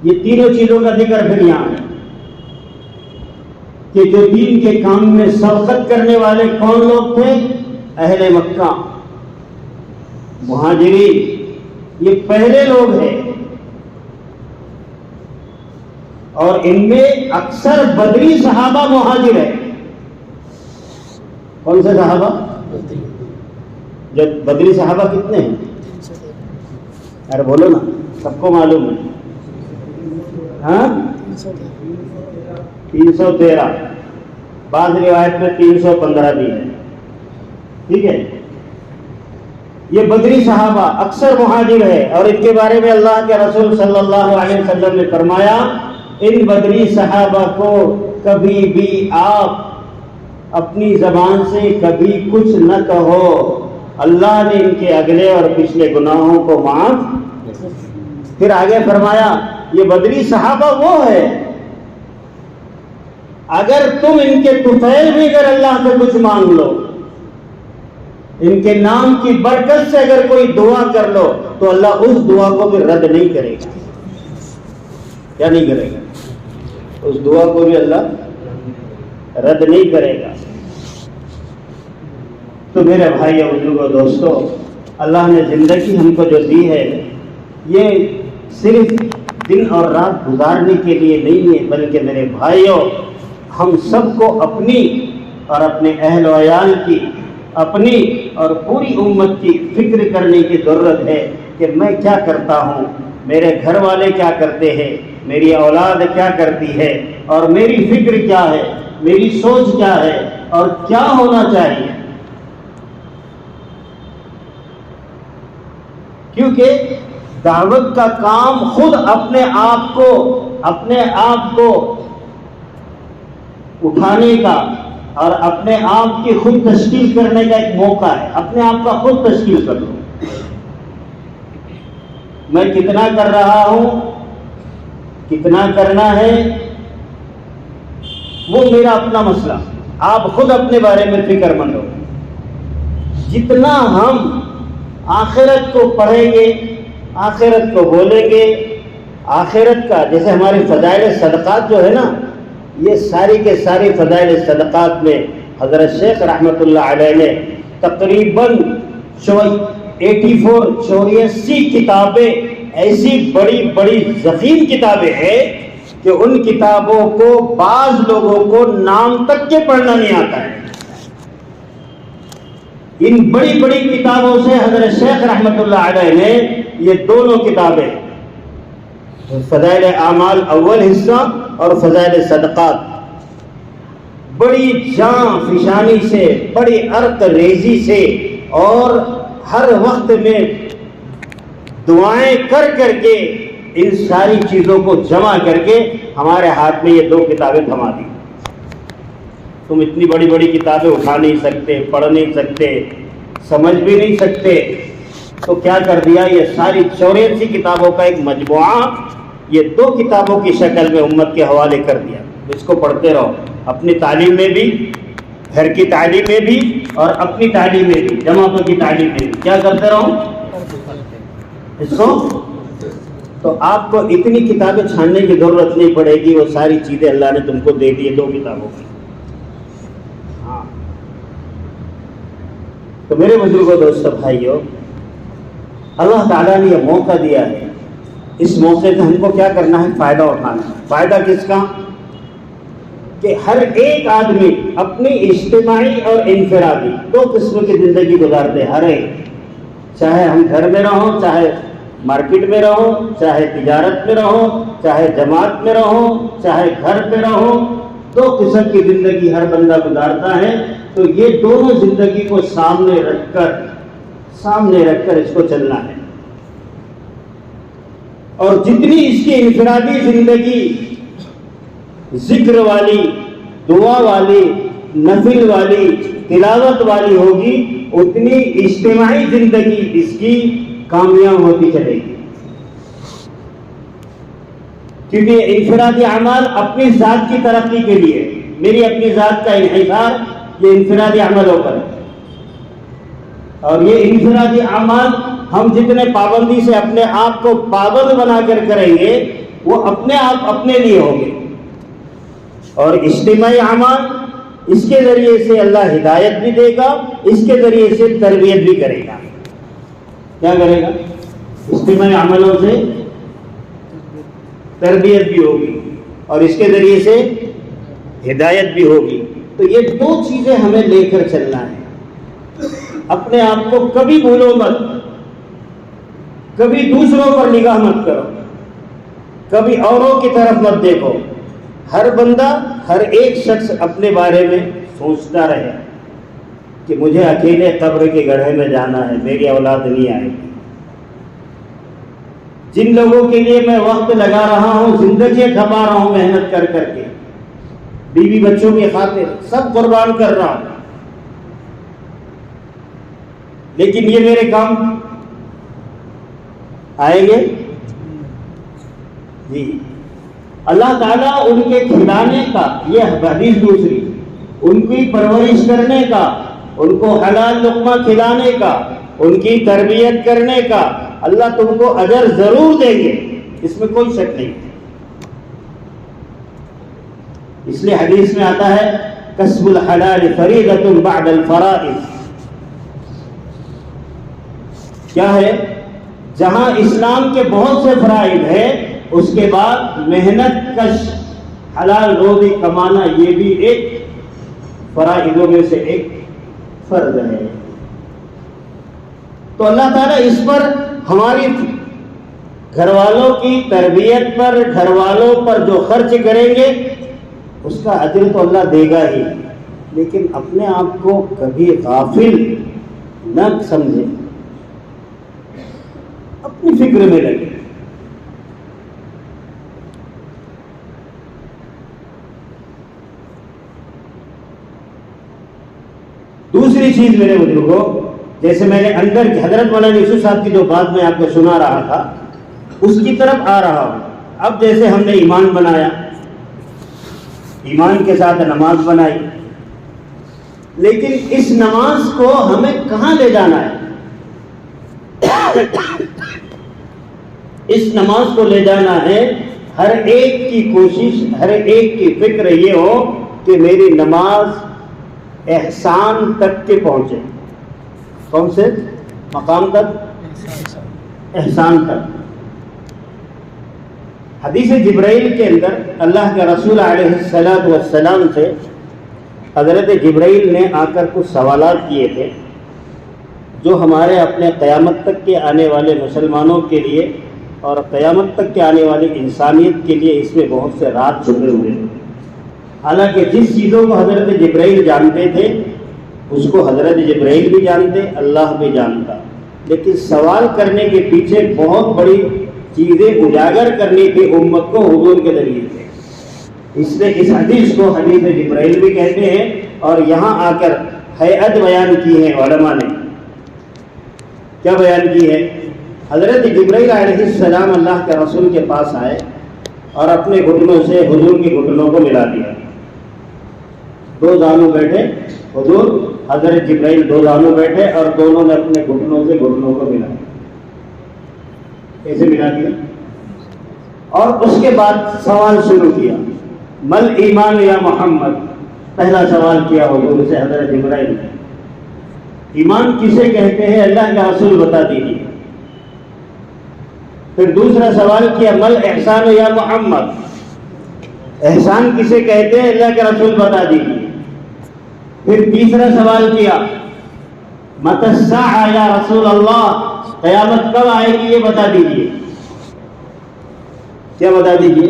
یہ تینوں چیزوں کا ذکر پھر یہاں ہے کہ جو دین کے کام میں سبقت کرنے والے کون لوگ تھے؟ اہل مکہ، مہاجرین. یہ پہلے لوگ ہیں اور ان میں اکثر بدری صحابہ مہاجر ہیں. کون سے صحابہ؟ جو بدری صحابہ کتنے ہیں؟ ارے بولو نا، سب کو معلوم ہے. ہاں 313، بعض روایت میں 315 بھی ہے. ٹھیک ہے، یہ بدری صحابہ اکثر مہاجر ہے. اور ان کے بارے میں اللہ کے رسول صلی اللہ علیہ وسلم نے فرمایا ان بدری صحابہ کو کبھی بھی آپ اپنی زبان سے کبھی کچھ نہ کہو، اللہ نے ان کے اگلے اور پچھلے گناہوں کو معاف. پھر آگے فرمایا یہ بدری صحابہ وہ ہے اگر تم ان کے طفیل بھی اگر اللہ سے کچھ مانگ لو، ان کے نام کی برکت سے اگر کوئی دعا کر لو تو اللہ اس دعا کو بھی رد نہیں کرے گا. کیا نہیں کرے گا؟ اس دعا کو بھی اللہ رد نہیں کرے گا. تو میرے بھائی اور بزرگوں دوستو، اللہ نے زندگی ہم کو جو دی ہے یہ صرف دن اور رات گزارنے کے لیے نہیں ہے، بلکہ میرے بھائیوں ہم سب کو اپنی اور اپنے اہل و عیال کی، اپنی اور پوری امت کی فکر کرنے کی ضرورت ہے کہ میں کیا کرتا ہوں، میرے گھر والے کیا کرتے ہیں، میری اولاد کیا کرتی ہے، اور میری فکر کیا ہے، میری سوچ کیا ہے اور کیا ہونا چاہیے. کیونکہ دعوت کا کام خود اپنے آپ کو اٹھانے کا اور اپنے آپ کی خود تشکیل کرنے کا ایک موقع ہے. اپنے آپ کا خود تشکیل کر لو. میں کتنا کر رہا ہوں، کتنا کرنا ہے وہ میرا اپنا مسئلہ، آپ خود اپنے بارے میں فکر مند ہو۔ جتنا ہم آخرت کو پڑھیں گے، آخرت کو بولیں گے، آخرت کا جیسے ہماری فضائل صدقات جو ہے نا، یہ ساری کے ساری فضائل صدقات میں حضرت شیخ رحمۃ اللہ علیہ نے تقریباً 84 کتابیں ایسی بڑی بڑی ضخیم کتابیں ہیں کہ ان کتابوں کو بعض لوگوں کو نام تک کے پڑھنا نہیں آتا ہے۔ ان بڑی بڑی کتابوں سے حضرت شیخ رحمۃ اللہ علیہ نے یہ دونوں کتابیں، فضائل اعمال اول حصہ اور فضائل صدقات، بڑی جاں فشانی سے، بڑی عرق ریزی سے اور ہر وقت میں دعائیں کر کر کے ان ساری چیزوں کو جمع کر کے ہمارے ہاتھ میں یہ دو کتابیں تھما دی۔ تم اتنی بڑی بڑی کتابیں اٹھا نہیں سکتے، پڑھ نہیں سکتے، سمجھ بھی نہیں سکتے، تو کیا کر دیا، یہ ساری 84 کتابوں کا ایک مجموعہ یہ دو کتابوں کی شکل میں امت کے حوالے کر دیا۔ اس کو پڑھتے رہو، اپنی تعلیم میں بھی، گھر کی تعلیم میں بھی اور اپنی تعلیم میں بھی، جماعتوں کی تعلیم میں بھی کیا کرتے رہو اس کو۔ تو آپ کو اتنی کتابیں چھاننے کی ضرورت نہیں پڑے گی، وہ ساری چیزیں اللہ نے تم کو دے دی دو کتابوں کی۔ ہاں تو میرے بزرگوں، دوستوں، بھائیوں، اللہ تعالیٰ نے یہ موقع دیا ہے، اس موقع سے ہم کو کیا کرنا ہے، فائدہ اٹھانا ہے۔ فائدہ کس کا؟ کہ ہر ایک آدمی اپنی اجتماعی اور انفرادی دو قسم کی زندگی گزارتے، ہر ایک، چاہے ہم گھر میں رہو، چاہے مارکیٹ میں رہو، چاہے تجارت میں رہو، چاہے جماعت میں رہو، چاہے گھر پہ رہو، دو قسم کی زندگی ہر بندہ گزارتا ہے۔ تو یہ دونوں زندگی کو سامنے رکھ کر اس کو چلنا ہے، اور جتنی اس کی انفرادی زندگی ذکر والی، دعا والی، نفل والی، تلاوت والی ہوگی، اتنی اجتماعی زندگی اس کی کامیاب ہوتی چلے گی۔ کیونکہ انفرادی اعمال اپنی ذات کی ترقی کے لیے، میری اپنی ذات کا انحصار یہ انفرادی عملوں پر ہے، اور یہ انفرادی اعمال ہم جتنے پابندی سے اپنے آپ کو پابند بنا کر کریں گے وہ اپنے آپ اپنے لیے ہوں گے، اور اجتماعی اعمال اس کے ذریعے سے اللہ ہدایت بھی دے گا، اس کے ذریعے سے تربیت بھی کرے گا۔ کیا کرے گا؟ اجتماعی عملوں سے تربیت بھی ہوگی اور اس کے ذریعے سے ہدایت بھی ہوگی۔ تو یہ دو چیزیں ہمیں لے کر چلنا ہے۔ اپنے آپ کو کبھی بھولو مت، کبھی دوسروں پر نگاہ مت کرو، کبھی اوروں کی طرف مت دیکھو۔ ہر بندہ، ہر ایک شخص اپنے بارے میں سوچتا رہے کہ مجھے اکیلے قبر کے گڑھے میں جانا ہے، میری اولاد نہیں آئے گی۔ جن لوگوں کے لیے میں وقت لگا رہا ہوں، زندگیاں کھپا رہا ہوں محنت کر کر کے، بیوی بچوں کی خاطر سب قربان کر رہا ہوں، لیکن یہ میرے کام آئیں گے؟ جی، اللہ تعالیٰ ان کے کھلانے کا، یہ حدیث دوسری، ان کی پرورش کرنے کا، ان کو حلال لقمہ کھلانے کا، ان کی تربیت کرنے کا اللہ تم کو اجر ضرور دیں گے، اس میں کوئی شک نہیں۔ اس لیے حدیث میں آتا ہے کسب الحلال فریضۃ بعد الفرائض۔ کیا ہے؟ جہاں اسلام کے بہت سے فرائض ہیں، اس کے بعد محنت کش حلال روزی کمانا یہ بھی ایک فرائضوں میں سے ایک فرض ہے۔ تو اللہ تعالیٰ اس پر ہماری گھر والوں کی تربیت پر، گھر والوں پر جو خرچ کریں گے اس کا اجر تو اللہ دے گا ہی، لیکن اپنے آپ کو کبھی غافل نہ سمجھیں، اپنی فکر میں لگے۔ دوسری چیز میرے بزرگوں، جیسے میں نے اندر حضرت مولانا یوسف صاحب کی جو بات میں آپ کو سنا رہا تھا اس کی طرف آ رہا ہوں۔ اب جیسے ہم نے ایمان بنایا، ایمان کے ساتھ نماز بنائی، لیکن اس نماز کو ہمیں کہاں لے جانا ہے؟ اس نماز کو لے جانا ہے، ہر ایک کی کوشش، ہر ایک کی فکر یہ ہو کہ میری نماز احسان تک کے پہنچے۔ کون سے مقام تک؟ احسان تک۔ حدیث جبرائیل کے اندر اللہ کے رسول علیہ السلام سے حضرت جبرائیل نے آ کر کچھ سوالات کیے تھے جو ہمارے اپنے قیامت تک کے آنے والے مسلمانوں کے لیے اور قیامت تک کے آنے والی انسانیت کے لیے اس میں بہت سے راز چھپے ہوئے ہیں۔ حالانکہ جس چیزوں کو حضرت جبرائیل جانتے تھے اس کو حضرت جبرائیل بھی جانتے، اللہ بھی جانتا، لیکن سوال کرنے کے پیچھے بہت بڑی چیزیں اجاگر کرنی تھی امت کو حضور کے ذریعے سے۔ اس لیے اس حدیث کو حدیث جبرائیل بھی کہتے ہیں، اور یہاں آ کر ہیئت بیان کی ہے علماء نے۔ کیا بیان کی ہے؟ حضرت جبرائیل علیہ السلام اللہ کے رسول کے پاس آئے اور اپنے گھٹنوں سے حضور کے گھٹنوں کو ملا دیا۔ دو زانو بیٹھے، حضور حضرت جبرائیل دو زانو بیٹھے اور دونوں نے اپنے گھٹنوں سے گھٹنوں کو ملا دیا۔ ایسے ملا دیا اور اس کے بعد سوال شروع کیا، مل ایمان یا محمد؟ پہلا سوال کیا حضور سے حضرت جبرائیل نے، ایمان کسے کہتے ہیں اللہ کا رسول بتا دیجیے۔ پھر دوسرا سوال کیا، مل احسان یا محمد؟ احسان کسے کہتے ہیں اللہ کے رسول بتا دیجیے۔ پھر تیسرا سوال کیا، متی الساعہ یا رسول اللہ؟ قیامت کب آئے گی یہ بتا دیجیے۔ کیا بتا دیجیے؟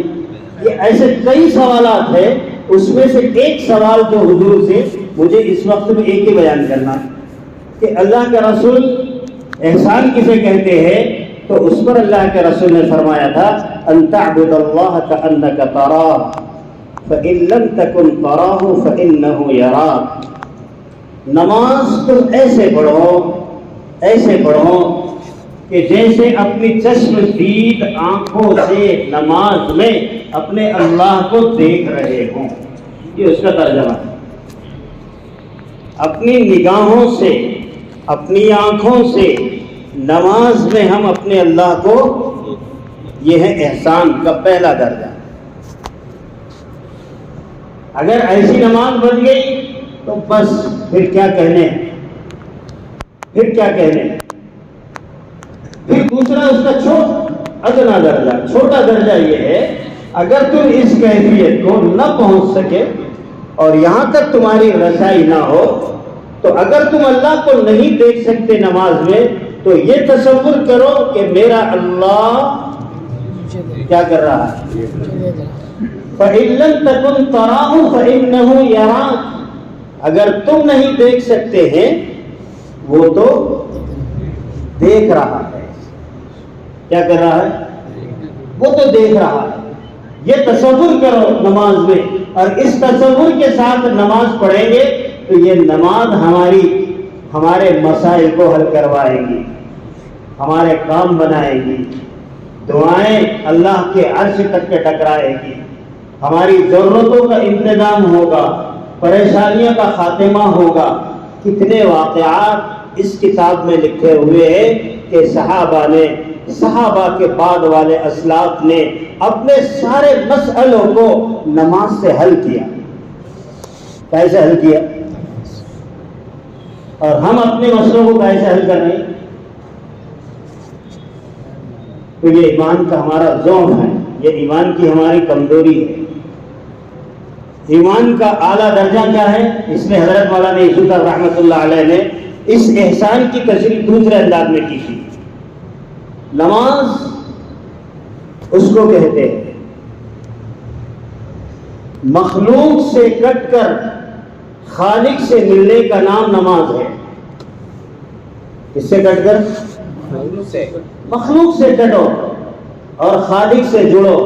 یہ ایسے کئی سوالات ہیں، اس میں سے ایک سوال جو حضور سے مجھے اس وقت میں ایک ہی بیان کرنا کہ اللہ کے رسول احسان کسے کہتے ہیں، تو اس پر اللہ کے رسول نے فرمایا تھا، ان تعبد اللہ کأنک تراہ فإن لم تکن تراہ فإنہ یراک۔ نماز تم ایسے پڑھو کہ جیسے اپنی چشم دید آنکھوں سے نماز میں اپنے اللہ کو دیکھ رہے ہوں۔ یہ اس کا ترجمہ ہے۔ اپنی نگاہوں سے، اپنی آنکھوں سے نماز میں ہم اپنے اللہ کو، یہ ہے احسان کا پہلا درجہ۔ اگر ایسی نماز بن گئی تو بس پھر کیا کہنے، پھر دوسرا اس کا ادنا درجہ، چھوٹا درجہ یہ ہے، اگر تم اس کیفیت کو نہ پہنچ سکے اور یہاں تک تمہاری رسائی نہ ہو، تو اگر تم اللہ کو نہیں دیکھ سکتے نماز میں، تو یہ تصور کرو کہ میرا اللہ کیا کر رہا ہے۔ فَإِن لَّمْ تَكُن تَرَاهُ فَإِنَّهُ يَرَاكَ۔ اگر تم نہیں دیکھ سکتے ہیں وہ تو دیکھ رہا ہے۔ کیا کر رہا ہے؟ وہ تو دیکھ رہا ہے۔ یہ تصور کرو نماز میں، اور اس تصور کے ساتھ نماز پڑھیں گے تو یہ نماز ہمارے مسائل کو حل کروائے گی، ہمارے کام بنائے گی، دعائیں اللہ کے عرش تک کے ٹکرائے گی، ہماری ضرورتوں کا انتظام ہوگا، پریشانیوں کا خاتمہ ہوگا۔ کتنے واقعات اس کتاب میں لکھے ہوئے ہیں کہ صحابہ کے بعد والے اسلاف نے اپنے سارے مسئلوں کو نماز سے حل کیا۔ کیسے حل کیا؟ اور ہم اپنے مسئلوں کو کیسے حل کر رہے ہیں؟ تو یہ ایمان کا ہمارا ضعف ہے، یہ ایمان کی ہماری کمزوری ہے۔ ایمان کا اعلیٰ درجہ کیا ہے؟ اس میں حضرت مولانا یوسف رحمۃ اللہ علیہ نے اس احسان کی تشریح دوسرے انداز میں کی تھی۔ نماز اس کو کہتے ہیں مخلوق سے کٹ کر خالق سے ملنے کا نام نماز ہے۔ کس سے کٹ کر؟ مخلوق سے کٹو اور خالق سے جڑو۔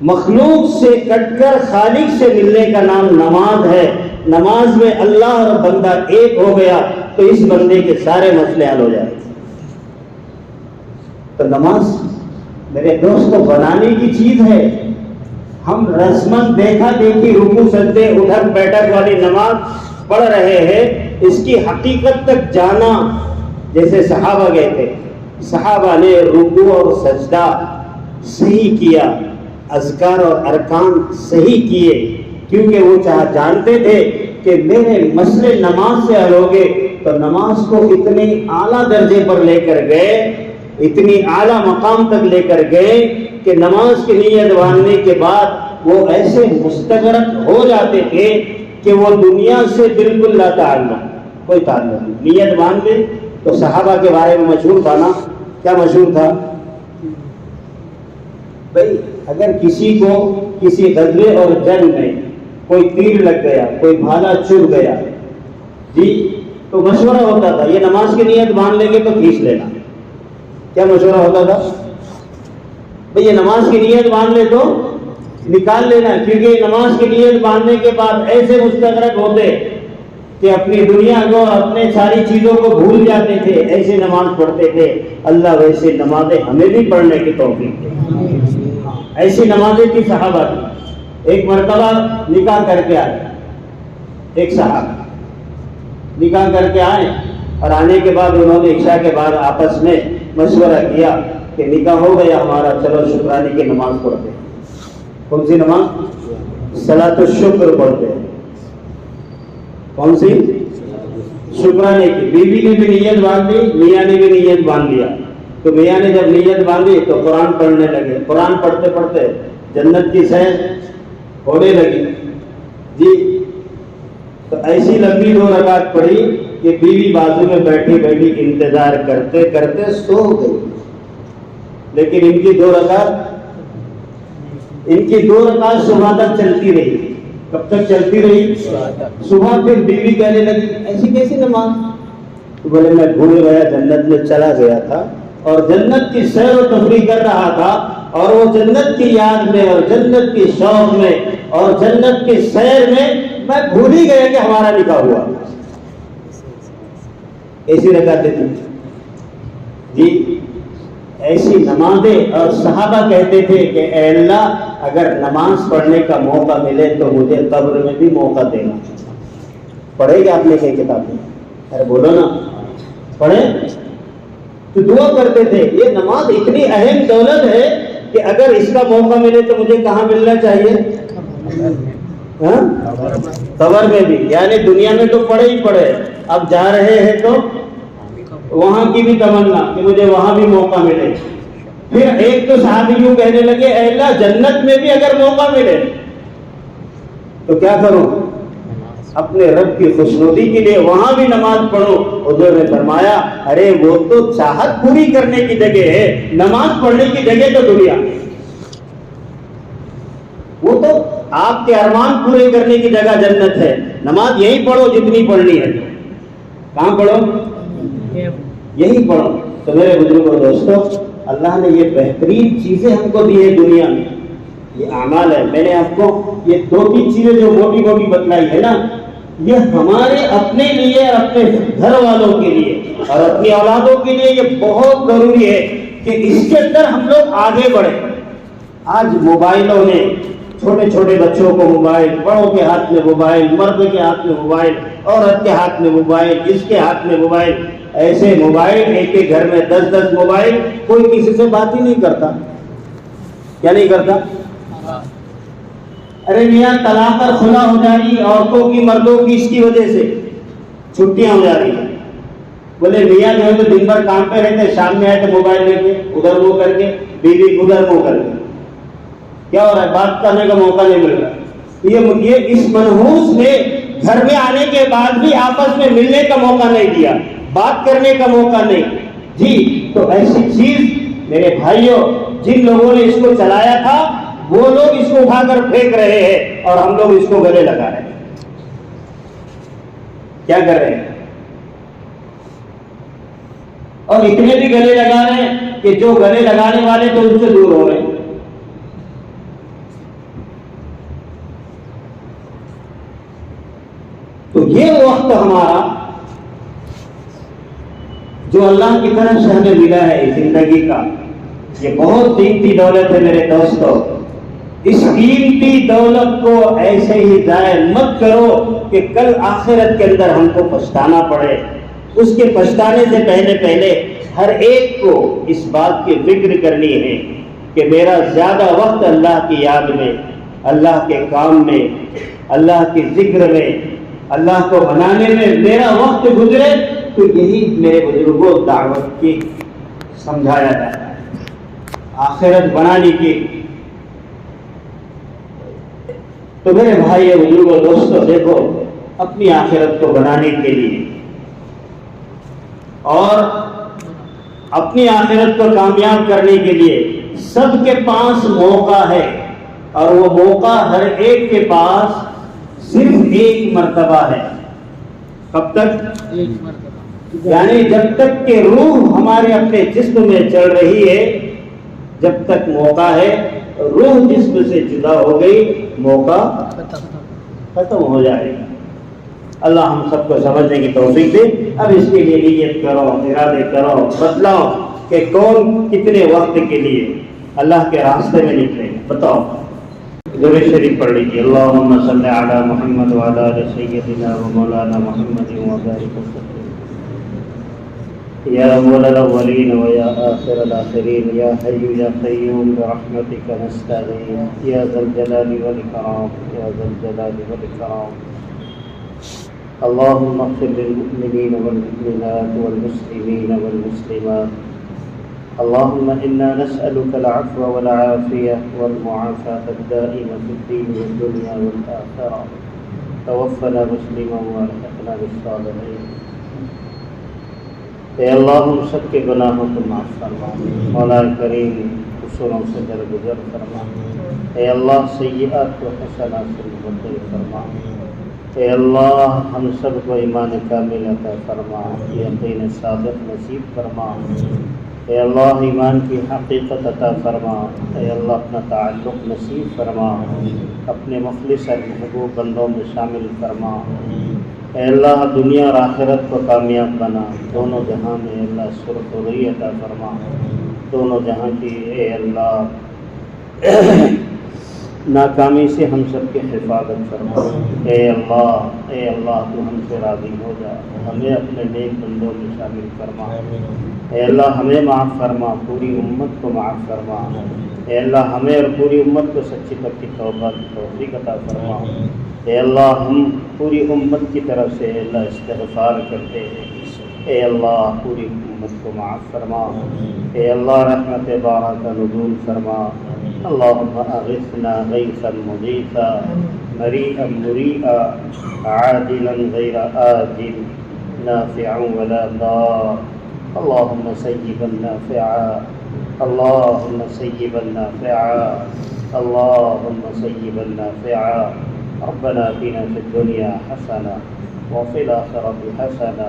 مخلوق سے کٹ کر خالق سے ملنے کا نام نماز ہے۔ نماز میں اللہ اور بندہ ایک ہو گیا تو اس بندے کے سارے مسئلے حل ہو جائیں۔ تو نماز میرے دوستوں بنانے کی چیز ہے. ہم رسمن دیکھا دیکھی رکوع سجدے اٹھک بیٹھک والی نماز پڑھ رہے ہیں، اس کی حقیقت تک جانا. جیسے صحابہ گئے تھے، صحابہ نے رکوع اور سجدہ صحیح کیا، اذکار اور ارکان صحیح کیے، کیونکہ وہ جانتے تھے کہ میرے مسئلے نماز سے حل ہو گئے. تو نماز کو اتنے اعلیٰ درجے پر لے کر گئے، اتنی اعلیٰ مقام تک لے کر گئے کہ نماز کی نیت باندھنے کے بعد وہ ایسے مستغرق ہو جاتے تھے کہ وہ دنیا سے بالکل لا تعلق، کوئی تعلق نہیں. نیت باندھ دے تو صحابہ کے بارے میں مشہور تھا نا، کیا مشہور تھا بھائی؟ اگر کسی کو کسی غزوے اور جنگ میں کوئی تیر لگ گیا، کوئی بھالا چبھ گیا جی، تو مشورہ ہوتا تھا یہ نماز کی نیت باندھ لیں گے تو کھینچ لینا. کیا مشورہ ہوتا تھا بھئی؟ یہ نماز کی نیت باندھ لے تو نکال لینا، کیونکہ نماز کی نیت باندھنے کے بعد ایسے مستغرق ہوتے کہ اپنی دنیا کو، اپنے ساری چیزوں کو بھول جاتے تھے، ایسے نماز پڑھتے تھے. اللہ ویسے نمازیں ہمیں بھی پڑھنے کی توفیق دے. ایسی نمازیں تھی صحابہ کی. ایک مرتبہ نکاح کر کے آئے، ایک صحابہ نکاح کر کے آئے، اور آنے کے بعد انہوں نے عشاء کے بعد آپس میں مشورہ کیا کہ نکاح ہو گیا ہمارا، چلو شکرانے کی نماز پڑھتے ہیں. کون سی نماز؟ صلاۃ الشکر پڑھتے ہیں. کون سی؟ شکرانے کی. بیوی نے بھی نیت باندھ لی، میاں نے بھی نیت باندھ لیا. تو میاں نے جب نیت باندھی تو قرآن پڑھنے لگے. قرآن پڑھتے پڑھتے جنت کی سیر ہونے لگی جی. تو ایسی لمبی 2 رکعت پڑھی کہ بیوی بازو میں بیٹھی بیٹھی انتظار کرتے کرتے سو گئی. لیکن ان کی 2 رکعت صبح تک چلتی رہی. کب تک چلتی رہی؟ صبح. پھر بیوی کہنے لگی ایسی کیسی نماز؟ تو بولے میں بھول گیا، جنت میں چلا گیا تھا اور جنت کی سیر و تفریح کر رہا تھا، اور وہ جنت کی یاد میں اور جنت کی شوق میں اور جنت کی سیر میں میں بھول ہی گیا کہ ہمارا نکاح ہوا. ایسی رکعتیں تھیں جی، ایسی نمازیں. اور صحابہ کہتے تھے کہ اے اللہ اگر نماز پڑھنے کا موقع ملے تو مجھے قبر میں بھی موقع دینا. پڑھے گا آپ نے کئی کتابیں؟ ارے بولو نا، پڑھے تو دعا کرتے تھے. یہ نماز اتنی اہم دولت ہے کہ اگر اس کا موقع ملے تو مجھے کہاں ملنا چاہیے؟ قبر میں بھی. یعنی دنیا میں تو پڑھے ہی پڑھے، اب جا رہے ہیں تو وہاں کی بھی تمنا کہ مجھے وہاں بھی موقع ملے. پھر ایک تو صحابی یوں کہنے لگے اے اللہ جنت میں بھی اگر موقع ملے تو کیا کروں؟ اپنے رب کی خوشنودی کے لیے وہاں بھی نماز پڑھو. حضور نے فرمایا ارے وہ تو چاہت پوری کرنے کی جگہ ہے، نماز پڑھنے کی جگہ تو دنیا. وہ تو آپ کے ارمان پورے کرنے کی جگہ جنت ہے. نماز یہی پڑھو جتنی پڑھنی ہے. کہاں پڑھو؟ یہی پڑھو. تو میرے بزرگوں دوستوں، اللہ نے یہ بہترین چیزیں ہم کو دی ہے دنیا میں. یہ اعمال ہے. میں نے آپ کو یہ 2-3 چیزیں جو موٹی موٹی بتلائی ہے نا، یہ ہمارے اپنے لیے اور اپنے گھر والوں کے لیے اور اپنی اولادوں کے لیے یہ بہت ضروری ہے کہ اس کے اندر ہم لوگ آگے بڑھیں. آج موبائلوں نے چھوٹے چھوٹے بچوں کو موبائل، بڑوں کے ہاتھ میں موبائل، مرد کے ہاتھ میں موبائل، عورت کے ہاتھ میں موبائل، جس کے ہاتھ میں موبائل. ایسے موبائل، ایک ایک گھر میں 10 موبائل. کوئی کسی سے بات ہی نہیں کرتا. کیا نہیں کرتا؟ ارے میاں طلاق پر خلا ہو جا رہی عورتوں کی مردوں کی اس کی وجہ سے چھٹیاں ہو جا رہی ہیں. بولے میاں جو ہے تو دن بھر کام پہ رہتے، شام میں آئے تو موبائل لے کے ادھر منہ کر کے، بیوی ادھر منہ کر کے. کیا ہو رہا ہے؟ بات کرنے کا موقع نہیں مل رہا. یہ اس منحوس نے گھر میں آنے کے بعد بھی آپس میں ملنے کا موقع نہیں دیا، بات کرنے کا موقع نہیں جی. تو ایسی چیز میرے بھائیوں، جن لوگوں نے اس کو چلایا تھا وہ لوگ اس کو اٹھا کر پھینک رہے ہیں اور ہم لوگ اس کو گلے لگا رہے ہیں. کیا کر رہے ہیں؟ اور اتنے بھی گلے لگا رہے ہیں کہ جو گلے لگانے والے تو ان سے دور ہو رہے ہیں. تو یہ وقت ہمارا جو اللہ کی طرف سے ہمیں ملا ہے زندگی کا، یہ بہت قیمتی دولت ہے میرے دوستو. اس قیمتی دولت کو ایسے ہی ضائع مت کرو کہ کل آخرت کے اندر ہم کو پچھتانا پڑے. اس کے پچھتانے سے پہلے ہر ایک کو اس بات کی فکر کرنی ہے کہ میرا زیادہ وقت اللہ کی یاد میں، اللہ کے کام میں، اللہ کے ذکر میں، اللہ کو منانے میں میرا وقت گزرے. تو یہی میرے بزرگوں دعوت کی سمجھایا جاتا ہے، آخرت بنانے کی. تو میرے بھائی بزرگوں دوستوں، دیکھو اپنی آخرت کو بنانے کے لیے اور اپنی آخرت کو کامیاب کرنے کے لیے سب کے پاس موقع ہے، اور وہ موقع ہر ایک کے پاس صرف ایک مرتبہ ہے. کب تک؟ ایک مرتبہ. یعنی جب تک کہ روح ہمارے اپنے جسم میں چل رہی ہے، جب تک موقع ہے. روح جسم سے جدا ہو گئی، موقع ختم ہو جائے گا. اللہ ہم سب کو سمجھنے کی توفیق دے. اب اس کے لیے نیت کرو، ارادے کرو، بتلاؤ کہ کون کتنے وقت کے لیے اللہ کے راستے میں نکلے. بتاؤ. درود شریف پڑھ لیجیے. اللہم صلی علی محمد وعلی آل سیدنا و مولانا محمد وبارک وسلم. یا اول الاولین و یا آخر الاخرین، یا حی یا قیوم برحمتک نستغیث، یا ذا الجلال والاکرام، یا ذا الجلال والاکرام. اللهم اغفر للمؤمنين والمؤمنات والمسلمين والمسلمات. اللهم إنا نسألك العفو والعافية والمعافاة الدائمة في الدين والدنيا والآخرة. توفنا مسلما والحقنا بالصالحين. اے اللہ ہم سب کے گناہوں کو معاف فرما. مولا کریم قصوروں سے درگزر فرما. اے اللہ سیئات و حسنات سے مبدل فرما. اے اللہ ہم سب کو ایمان کامل عطا فرما، یقین صادق نصیب فرما. اے اللہ ایمان کی حقیقت عطا فرما. اے اللہ اپنا تعلق نصیب فرما، اپنے مخلص اور محبوب بندوں میں شامل فرما. اے اللہ دنیا اور آخرت کو کامیاب بنا. دونوں جہاں میں اے اللہ سرخوری عطا فرما. دونوں جہاں کی اے اللہ ناکامی سے ہم سب کی حفاظت فرما. اے اللہ تو ہم سے راضی ہو جا، ہمیں اپنے نیک بندوں میں شامل فرما. اے اللہ ہمیں معاف فرما، پوری امت کو معاف فرما. اے اللہ ہمیں اور پوری امت کو سچی پکی توبہ کی توفیق عطا فرما. اے اللہ ہم پوری امت کی طرف سے اے اللہ استغفار کرتے ہیں. اے اللہ پوری امت کو معاف فرما. اے اللہ رحمت بارہ کا نزول فرما. اللہم اغثنا غیثا مغیثا مریئا مریئا عاجلا غیر آجل نافعا ولا ضار. اللہم سیبا نافعا، اللہم سیبا نافعا، اللہم سیبا نافعا. ربنا آتنا في الدنيا حسنة وفي الآخرة حسنة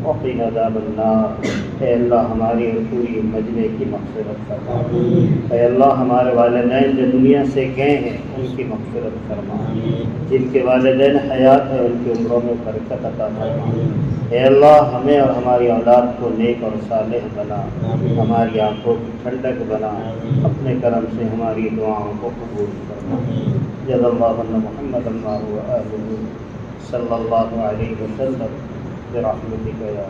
وقنا عذاب النار. اے اللہ ہماری اور پوری مجمع کی مغفرت فرما. اے اللہ ہمارے والدین جو دنیا سے گئے ہیں ان کی مغفرت فرما. جن کے والدین حیات ہیں ان کی عمروں میں برکت عطا فرما. اے اللہ ہمیں اور ہماری اولاد کو نیک اور صالح بنا، ہماری آنکھوں کی ٹھنڈک بنا. اپنے کرم سے ہماری دعاؤں کو قبول فرما. جزا اللہ محمد اللہ و آلہ صلی اللہ علیہ وسلم برحمتک یا